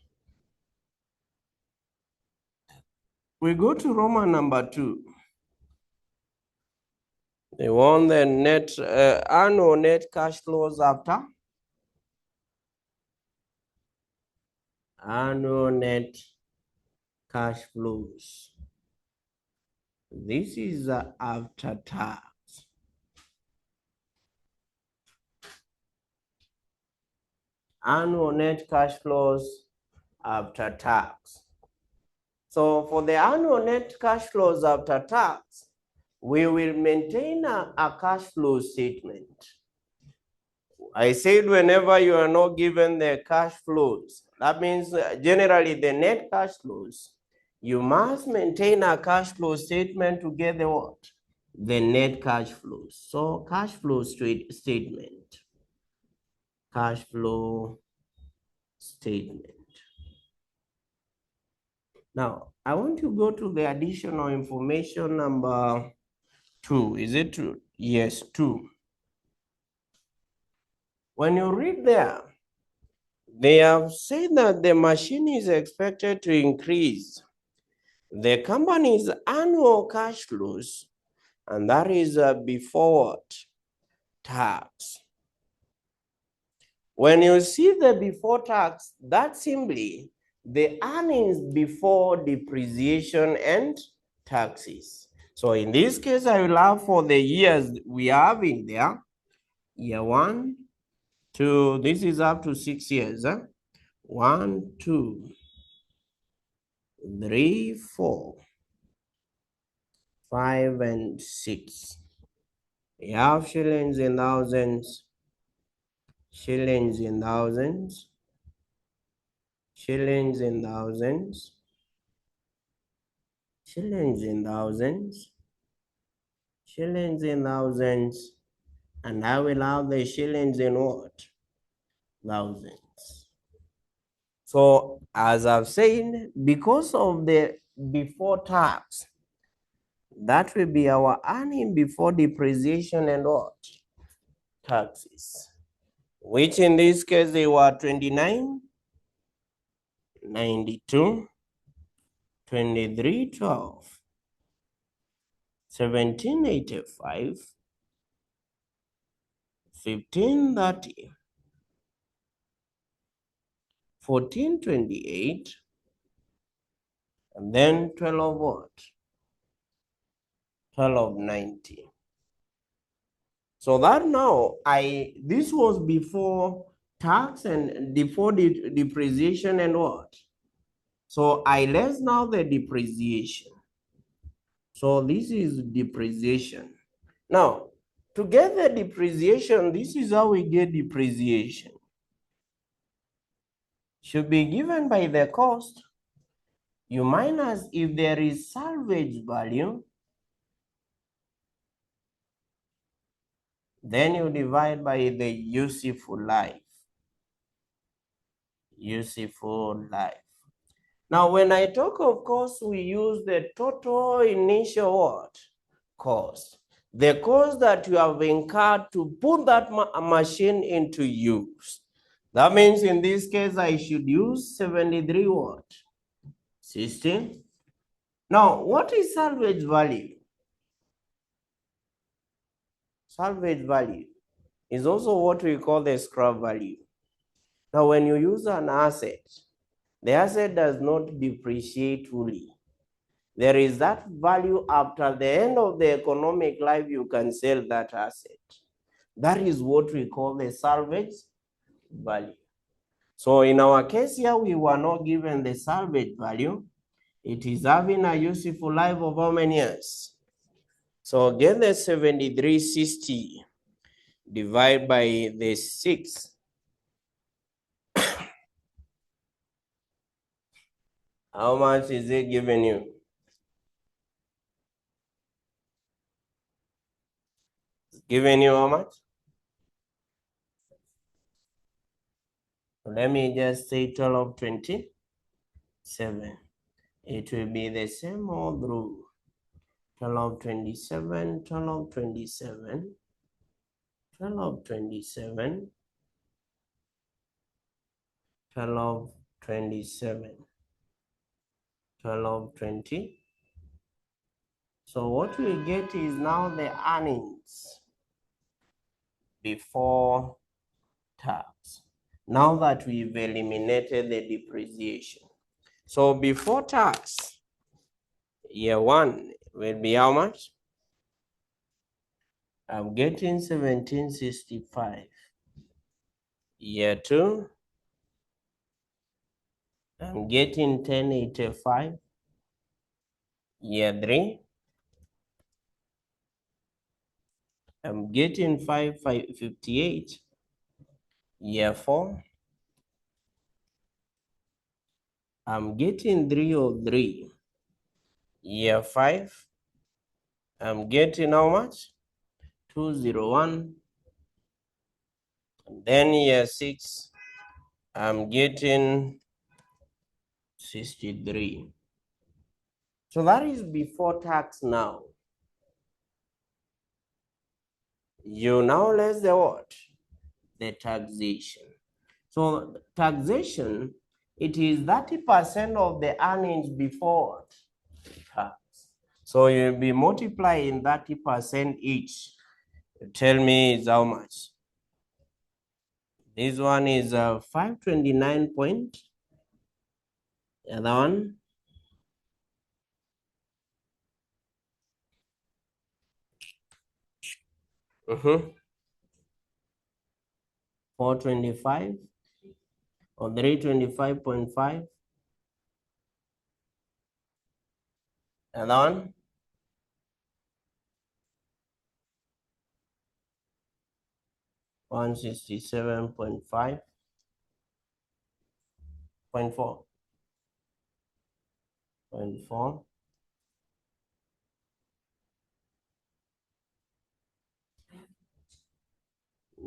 We go to Roman number 2. They want the net annual net cash flows after annual net cash flows. This is after tax. Annual net cash flows after tax. So for the annual net cash flows after tax, we will maintain a cash flow statement. I said whenever you are not given the cash flows, that means generally the net cash flows, you must maintain a cash flow statement to get the what? The net cash flows. So cash flow statement. Cash flow statement. Now, I want to go to the additional information number 2. Is it true? Yes, 2. When you read there, they have said that the machine is expected to increase the company's annual cash flows, and that is before what? Tax. When you see the before tax, that's simply the earnings before depreciation and taxes. So in this case, I will have for the years we have in there, year 1, 2, this is up to 6 years. 1, 2, 3, 4, 5, and 6. We have shillings in thousands, shillings in thousands, shillings in thousands, shillings in thousands, shillings in thousands, and I will have the shillings in what? Thousands. So as I've said, because of the before tax, that will be our earning before depreciation and what? Taxes. Which in this case they were 29, 92, 2312, 1785, 1530, 1428, and then 12 what? 1290. So that now this was before tax and before the depreciation and what? So I less now the depreciation. So this is depreciation. Now, to get the depreciation, this is how we get depreciation. Should be given by the cost. You minus if there is salvage value, then you divide by the useful life. Useful life. Now, when I talk of cost, we use the total initial what? Cost. The cost that you have incurred to put that machine into use. That means in this case, I should use 73 what? 16. Now, what is salvage value? Salvage value is also what we call the scrap value. Now, when you use an asset, the asset does not depreciate fully. There is that value after the end of the economic life, you can sell that asset. That is what we call the salvage value. So in our case here, we were not given the salvage value. It is having a useful life of how many years? So get the 7360 divided by the 6. How much is it giving you? It's giving you how much? Let me just say 1227. It will be the same old rule. 1227, 1227, 1227, 1227, 1220. So what we get is now the earnings before tax. Now that we've eliminated the depreciation. So before tax, year one will be how much? I'm getting 1765. Year two, I'm getting 1085. Year three, I'm getting 558. Year four, I'm getting 303. Year five, I'm getting how much? 201. And then year six, I'm getting 63. So that is before tax now. You now less the what? The taxation. So taxation, it is 30% of the earnings before tax. So you'll be multiplying 30% each. Tell me is how much? This one is 529 point. The other one? 425 or 325.5. Another one? 167.5. 0.4. 0.4.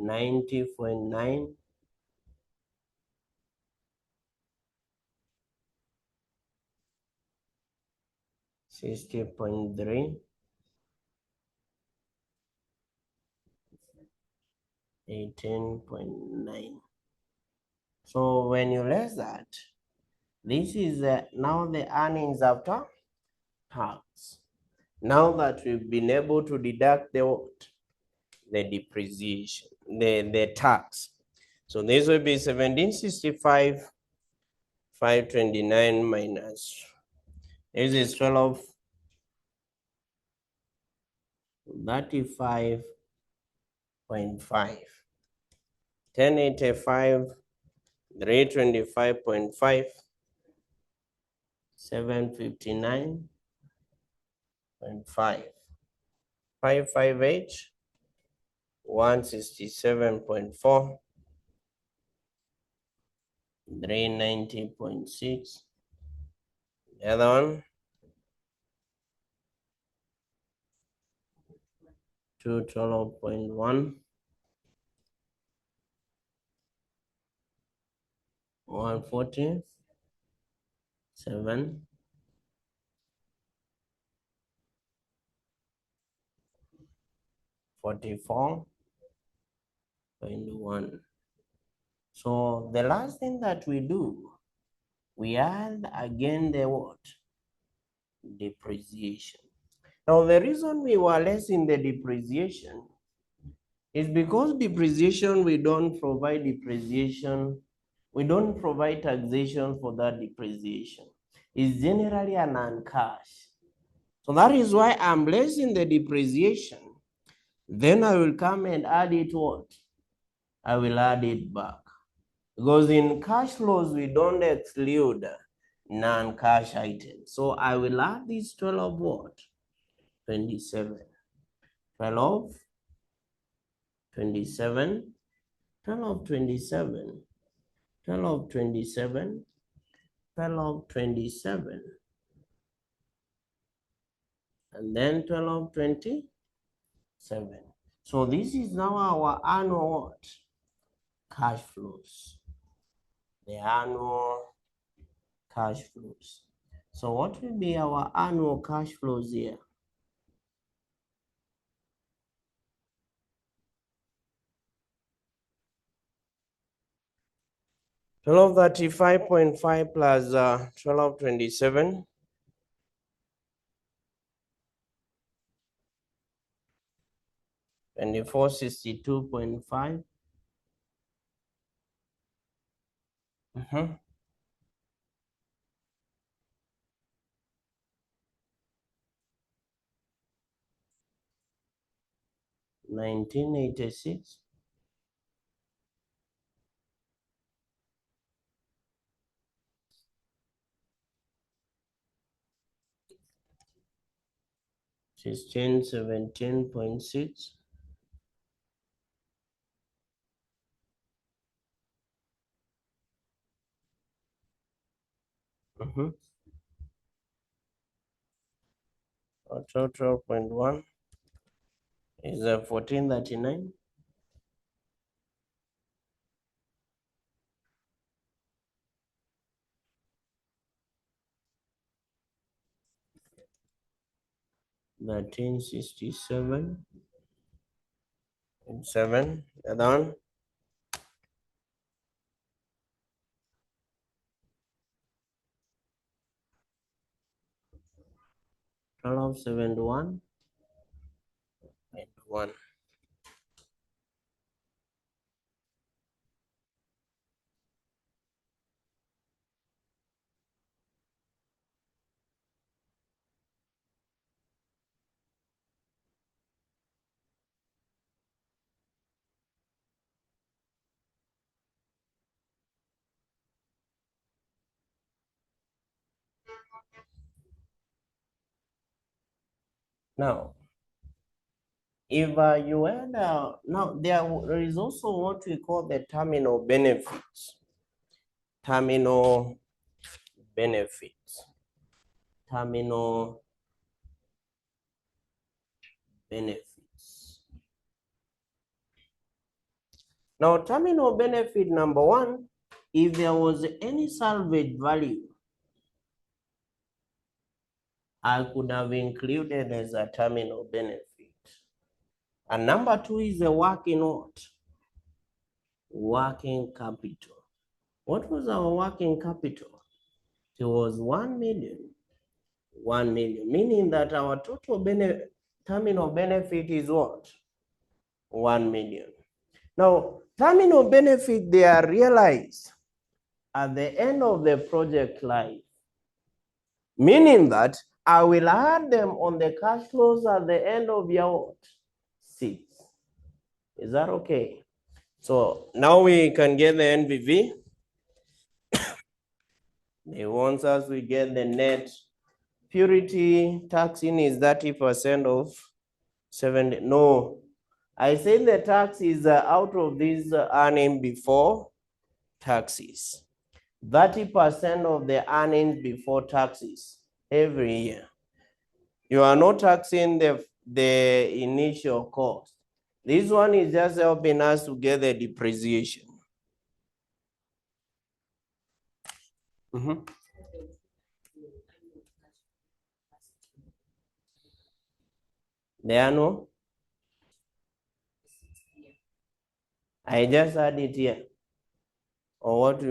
90.9. 60.3. 18.9. So when you less that, this is now the earnings after tax. Now that we've been able to deduct the what? The depreciation, the tax. So this will be 1765, 529 minus. This is 12, 35.5. 1085, 325.5, 759.5, 558, 167.4, 390.6. The other one, 212.1, 147, 44.1. So the last thing that we do, we add again the what? Depreciation. Now the reason we were less in the depreciation is because depreciation, we don't provide depreciation, we don't provide taxation for that depreciation. It's generally a non-cash. So that is why I'm less in the depreciation. Then I will come and add it what? I will add it back. Because in cash flows, we don't exclude non-cash items. So I will add this 12 what? 27. 12, 27, 12, 27, 12, 27, 1227, and then 1227. So this is now our annual what? Cash flows. The annual cash flows. So what will be our annual cash flows here? $1235.5 plus 1227. 2462.5. 1986. Sixteen 17.6. Total 12.1 is 1439. Nineteen 67 and 7. And on 1271 and 1. Now, if you had now there is also what we call the terminal benefits. Terminal benefits. Terminal benefits. Now, terminal benefit number one, if there was any salvage value, I could have included as a terminal benefit. And number two is the working what? Working capital. What was our working capital? It was 1 million. 1 million, meaning that our total terminal benefit is what? 1 million. Now, terminal benefit, they are realized at the end of the project life, meaning that I will add them on the cash flows at the end of year what? 6. Is that okay? So now we can get the NBV. They want us to get the net purity taxing is 30% of 70. No, I say the tax is out of this earning before taxes. 30% of the earnings before taxes every year. You are not taxing the initial cost. This one is just helping us to get the depreciation. The annual? I just add it here. Or what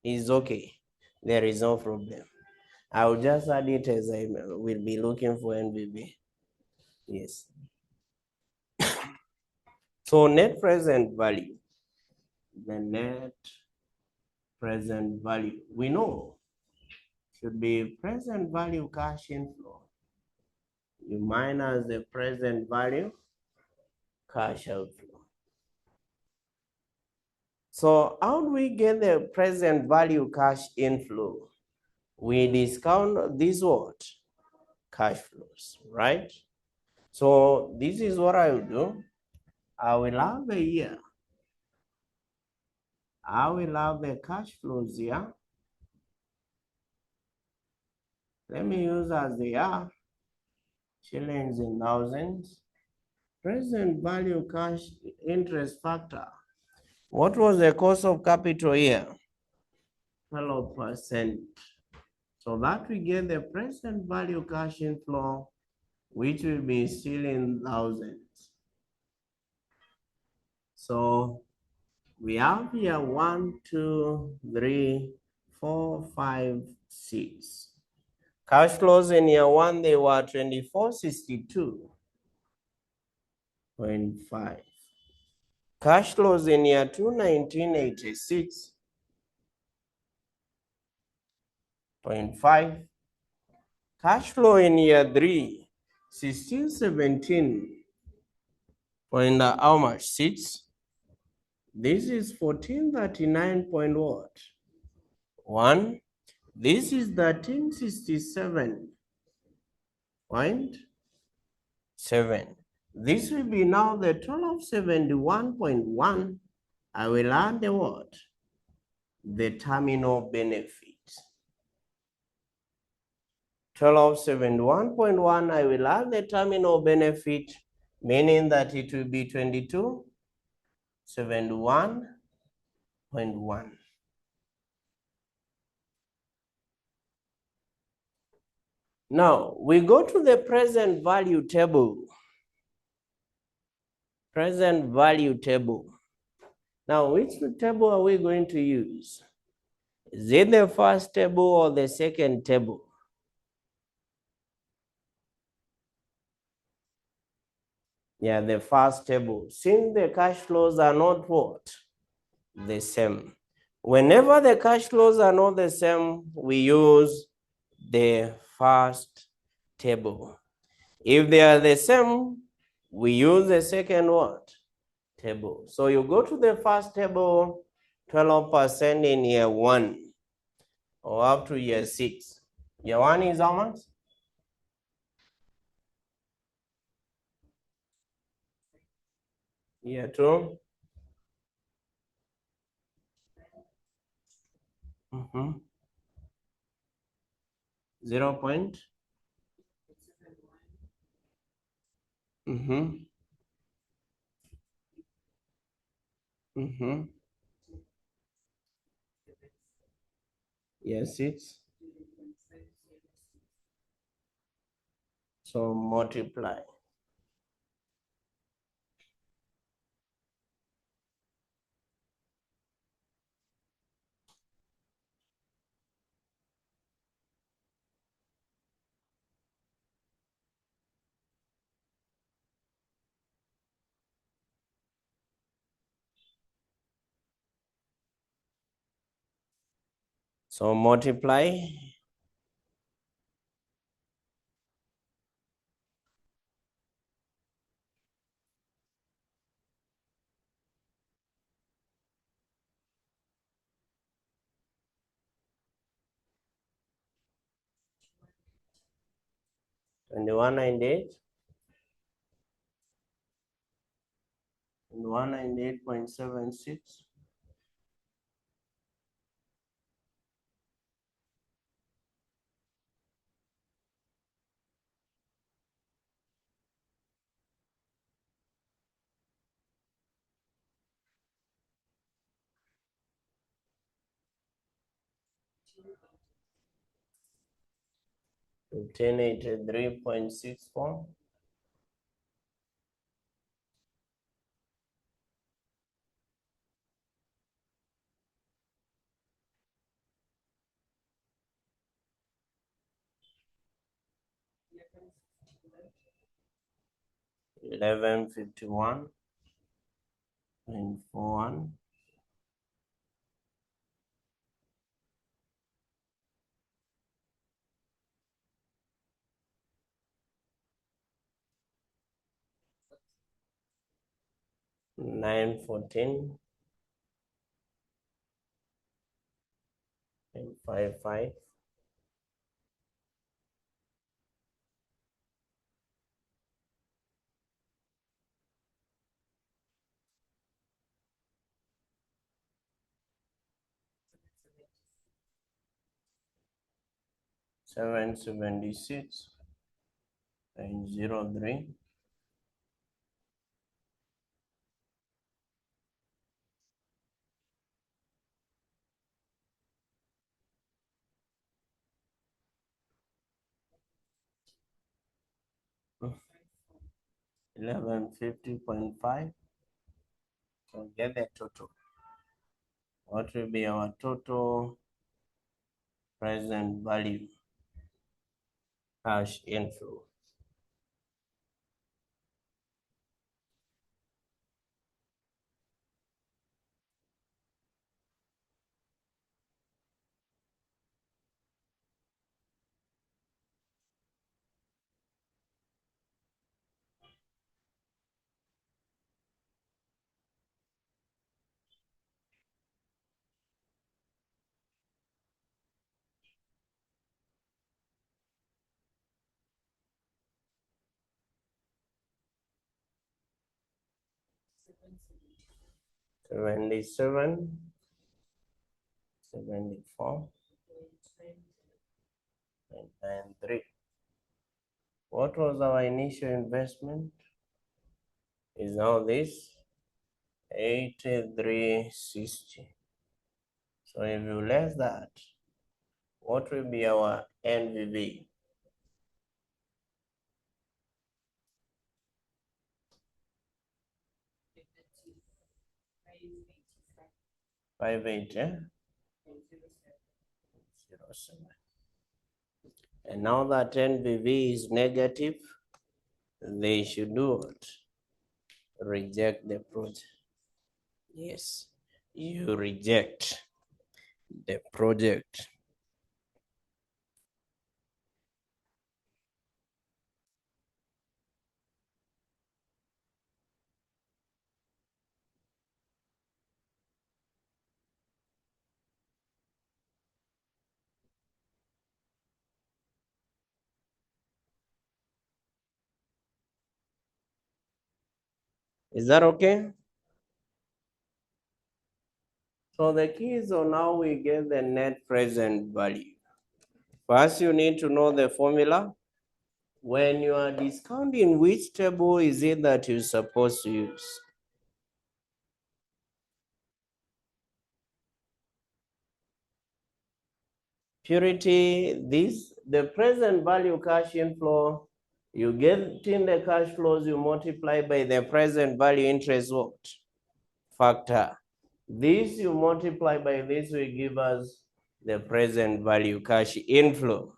is okay. There is no problem. I will just add it as I will be looking for NBB. Yes. So net present value. The net present value. We know should be present value cash inflow. You minus the present value cash outflow. So how do we get the present value cash inflow? We discount this what? Cash flows, right? So this is what I will do. I will have a year I will have the cash flows here. Let me use as they are, shillings in thousands. Present value cash interest factor. What was the cost of capital here? 12%. So that we get the present value cash inflow, which will be still in thousands. So we have here 1, 2, 3, 4, 5, 6. Cash flows in year 1, they were 2462.5. Cash flows in year 2, 1986.5. Cash flow in year 3, 1617. Point how much? 6. This is 1439 point what? 1. This is 1367.7. This will be now the 1271.1. I will add the what? The terminal benefit. 1271.1, I will add the terminal benefit, meaning that it will be 2271.1. Now, we go to the present value table. Present value table. Now, which table are we going to use? Is it the first table or the second table? Yeah, the first table. Since the cash flows are not what? The same. Whenever the cash flows are not the same, we use the first table. If they are the same, we use the second what? Table. So you go to the first table, 12% in year 1 or up to year 6. Year 1 is how much? Year 2. 0 point. Yes, 6. So multiply. So multiply. And 198. And 198.76. To 1083.64. $1151.41. 914.55. 776.03. $1150.5. So get the total. What will be our total present value cash inflow? $77, $74, and 93. What was our initial investment? Is now this 8360. So if you less that, what will be our NVV? $580, 07. And now that NVV is negative, they should do what? Reject the project. Yes, you reject the project. Is that okay? So the key is on how we get the net present value. First, you need to know the formula. When you are discounting, which table is it that you're supposed to use? Purity, the present value cash inflow, you get in the cash flows, you multiply by the present value interest what? Factor. This you multiply by this will give us the present value cash inflow.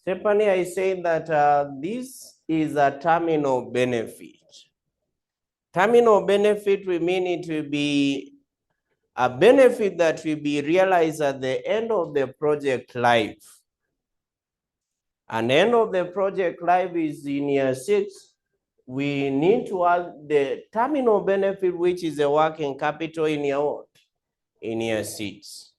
Stephanie, I say that this is a terminal benefit. Terminal benefit will mean it will be a benefit that will be realized at the end of the project life. And end of the project life is in year 6. We need to add the terminal benefit, which is the working capital in year what? In year 6.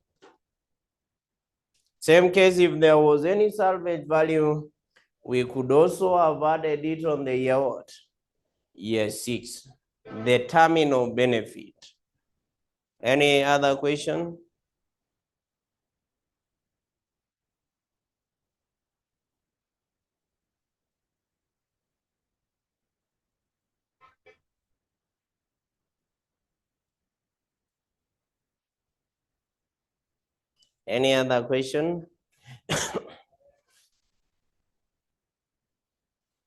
Same case, if there was any salvage value, we could also have added it on the year what? Year 6. The terminal benefit. Any other question? Any other question?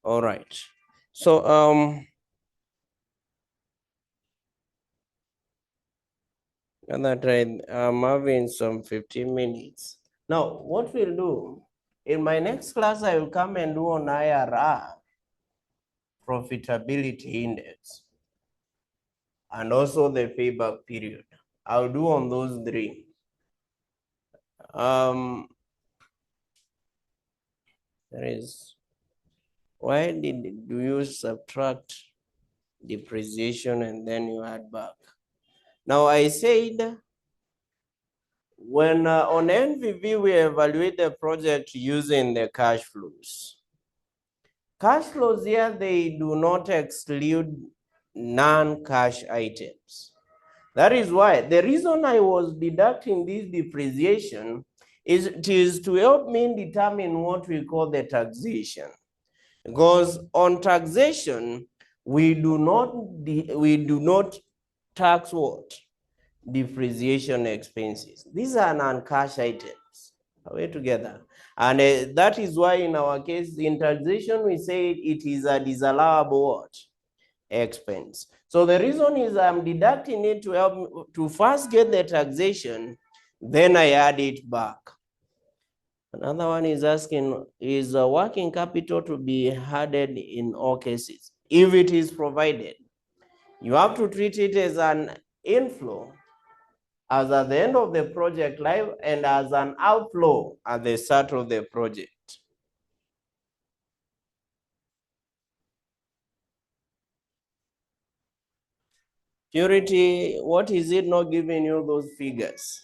All right. So I'm having some 15 minutes. Now, what we'll do, in my next class, I will come and do on IRR, profitability index, and also the payback period. I'll do on those 3. There is, why do you subtract depreciation and then you add back? Now I said When on NVV, we evaluate the project using the cash flows. Cash flows here, they do not exclude non-cash items. That is why the reason I was deducting this depreciation is it is to help me determine what we call the taxation. Because on taxation, we do not tax what? Depreciation expenses. These are non-cash items. Are we together? And that is why in our case, in taxation, we say it is a disallowable what? Expense. So the reason is I'm deducting it to help me to first get the taxation, then I add it back. Another one is asking, is working capital to be added in all cases? If it is provided, you have to treat it as an inflow as at the end of the project life and as an outflow at the start of the project. Purity, what is it not giving you those figures?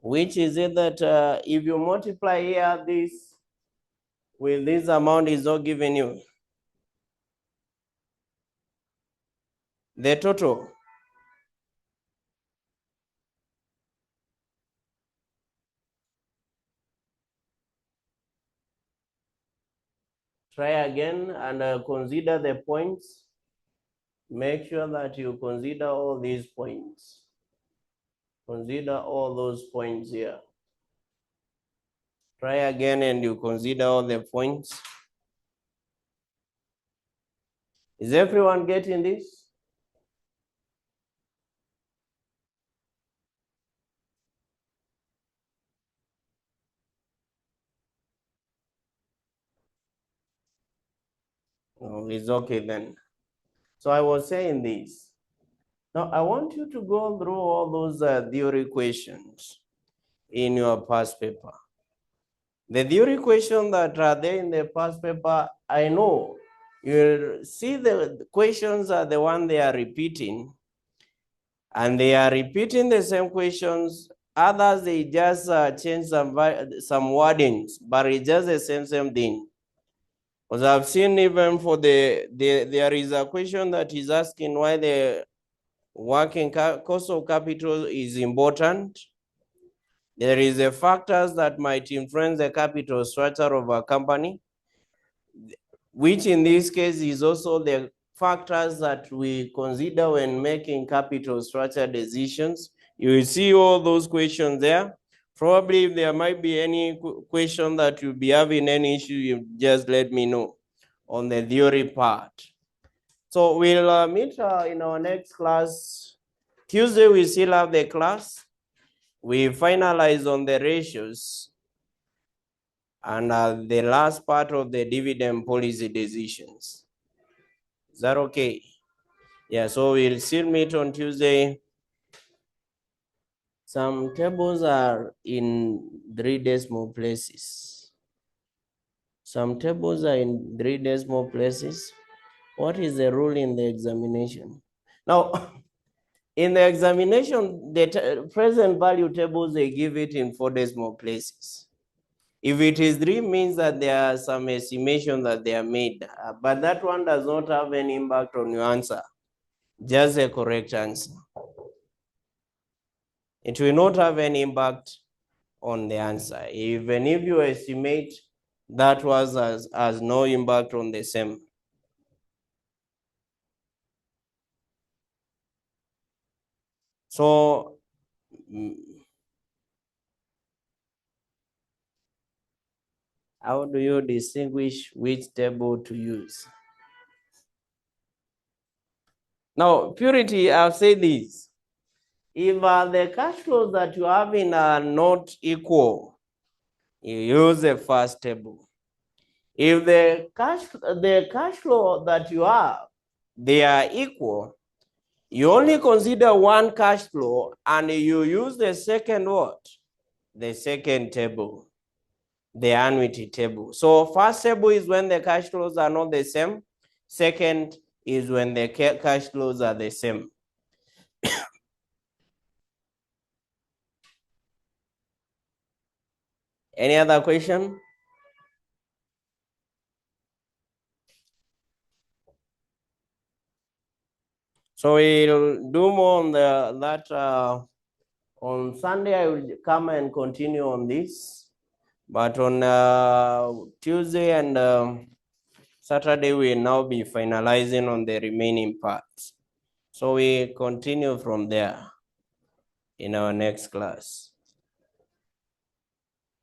Which is it that if you multiply here this with this amount is not giving you? The total. Try again and consider the points. Make sure that you consider all these points. Consider all those points here. Try again and you consider all the points. Is everyone getting this? Oh, it's okay then. So I was saying this. Now I want you to go through all those theory questions in your past paper. The theory questions that are there in the past paper, I know you'll see the questions are the one they are repeating, and they are repeating the same questions. Others, they just change some wordings, but it's just the same thing. Because I've seen even for there is a question that is asking why the working cost of capital is important. There is a factors that might influence the capital structure of a company, which in this case is also the factors that we consider when making capital structure decisions. You will see all those questions there. Probably if there might be any question that you'll be having any issue, you just let me know on the theory part. So we'll meet in our next class. Tuesday, we still have the class. We finalize on the ratios and the last part of the dividend policy decisions. Is that okay? Yeah, so we'll still meet on Tuesday. Some tables are in 3 decimal places. Some tables are in 3 decimal places. What is the rule in the examination? Now, in the examination, the present value tables, they give it in 4 decimal places. If it is 3, means that there are some estimation that they are made, but that one does not have any impact on your answer, just a correct answer. It will not have any impact on the answer. Even if you estimate, that was has no impact on the same. So, how do you distinguish which table to use? Now, purity, I'll say this. If the cash flows that you have in are not equal, you use the first table. If the cash flow that you have, they are equal, you only consider one cash flow and you use the second what? The second table. the annuity table. So first table is when the cash flows are not the same. Second is when the cash flows are the same. Any other question? So we'll do more on that on Sunday. I will come and continue on this, but on Tuesday and Saturday we will now be finalizing on the remaining parts. So we continue from there in our next class.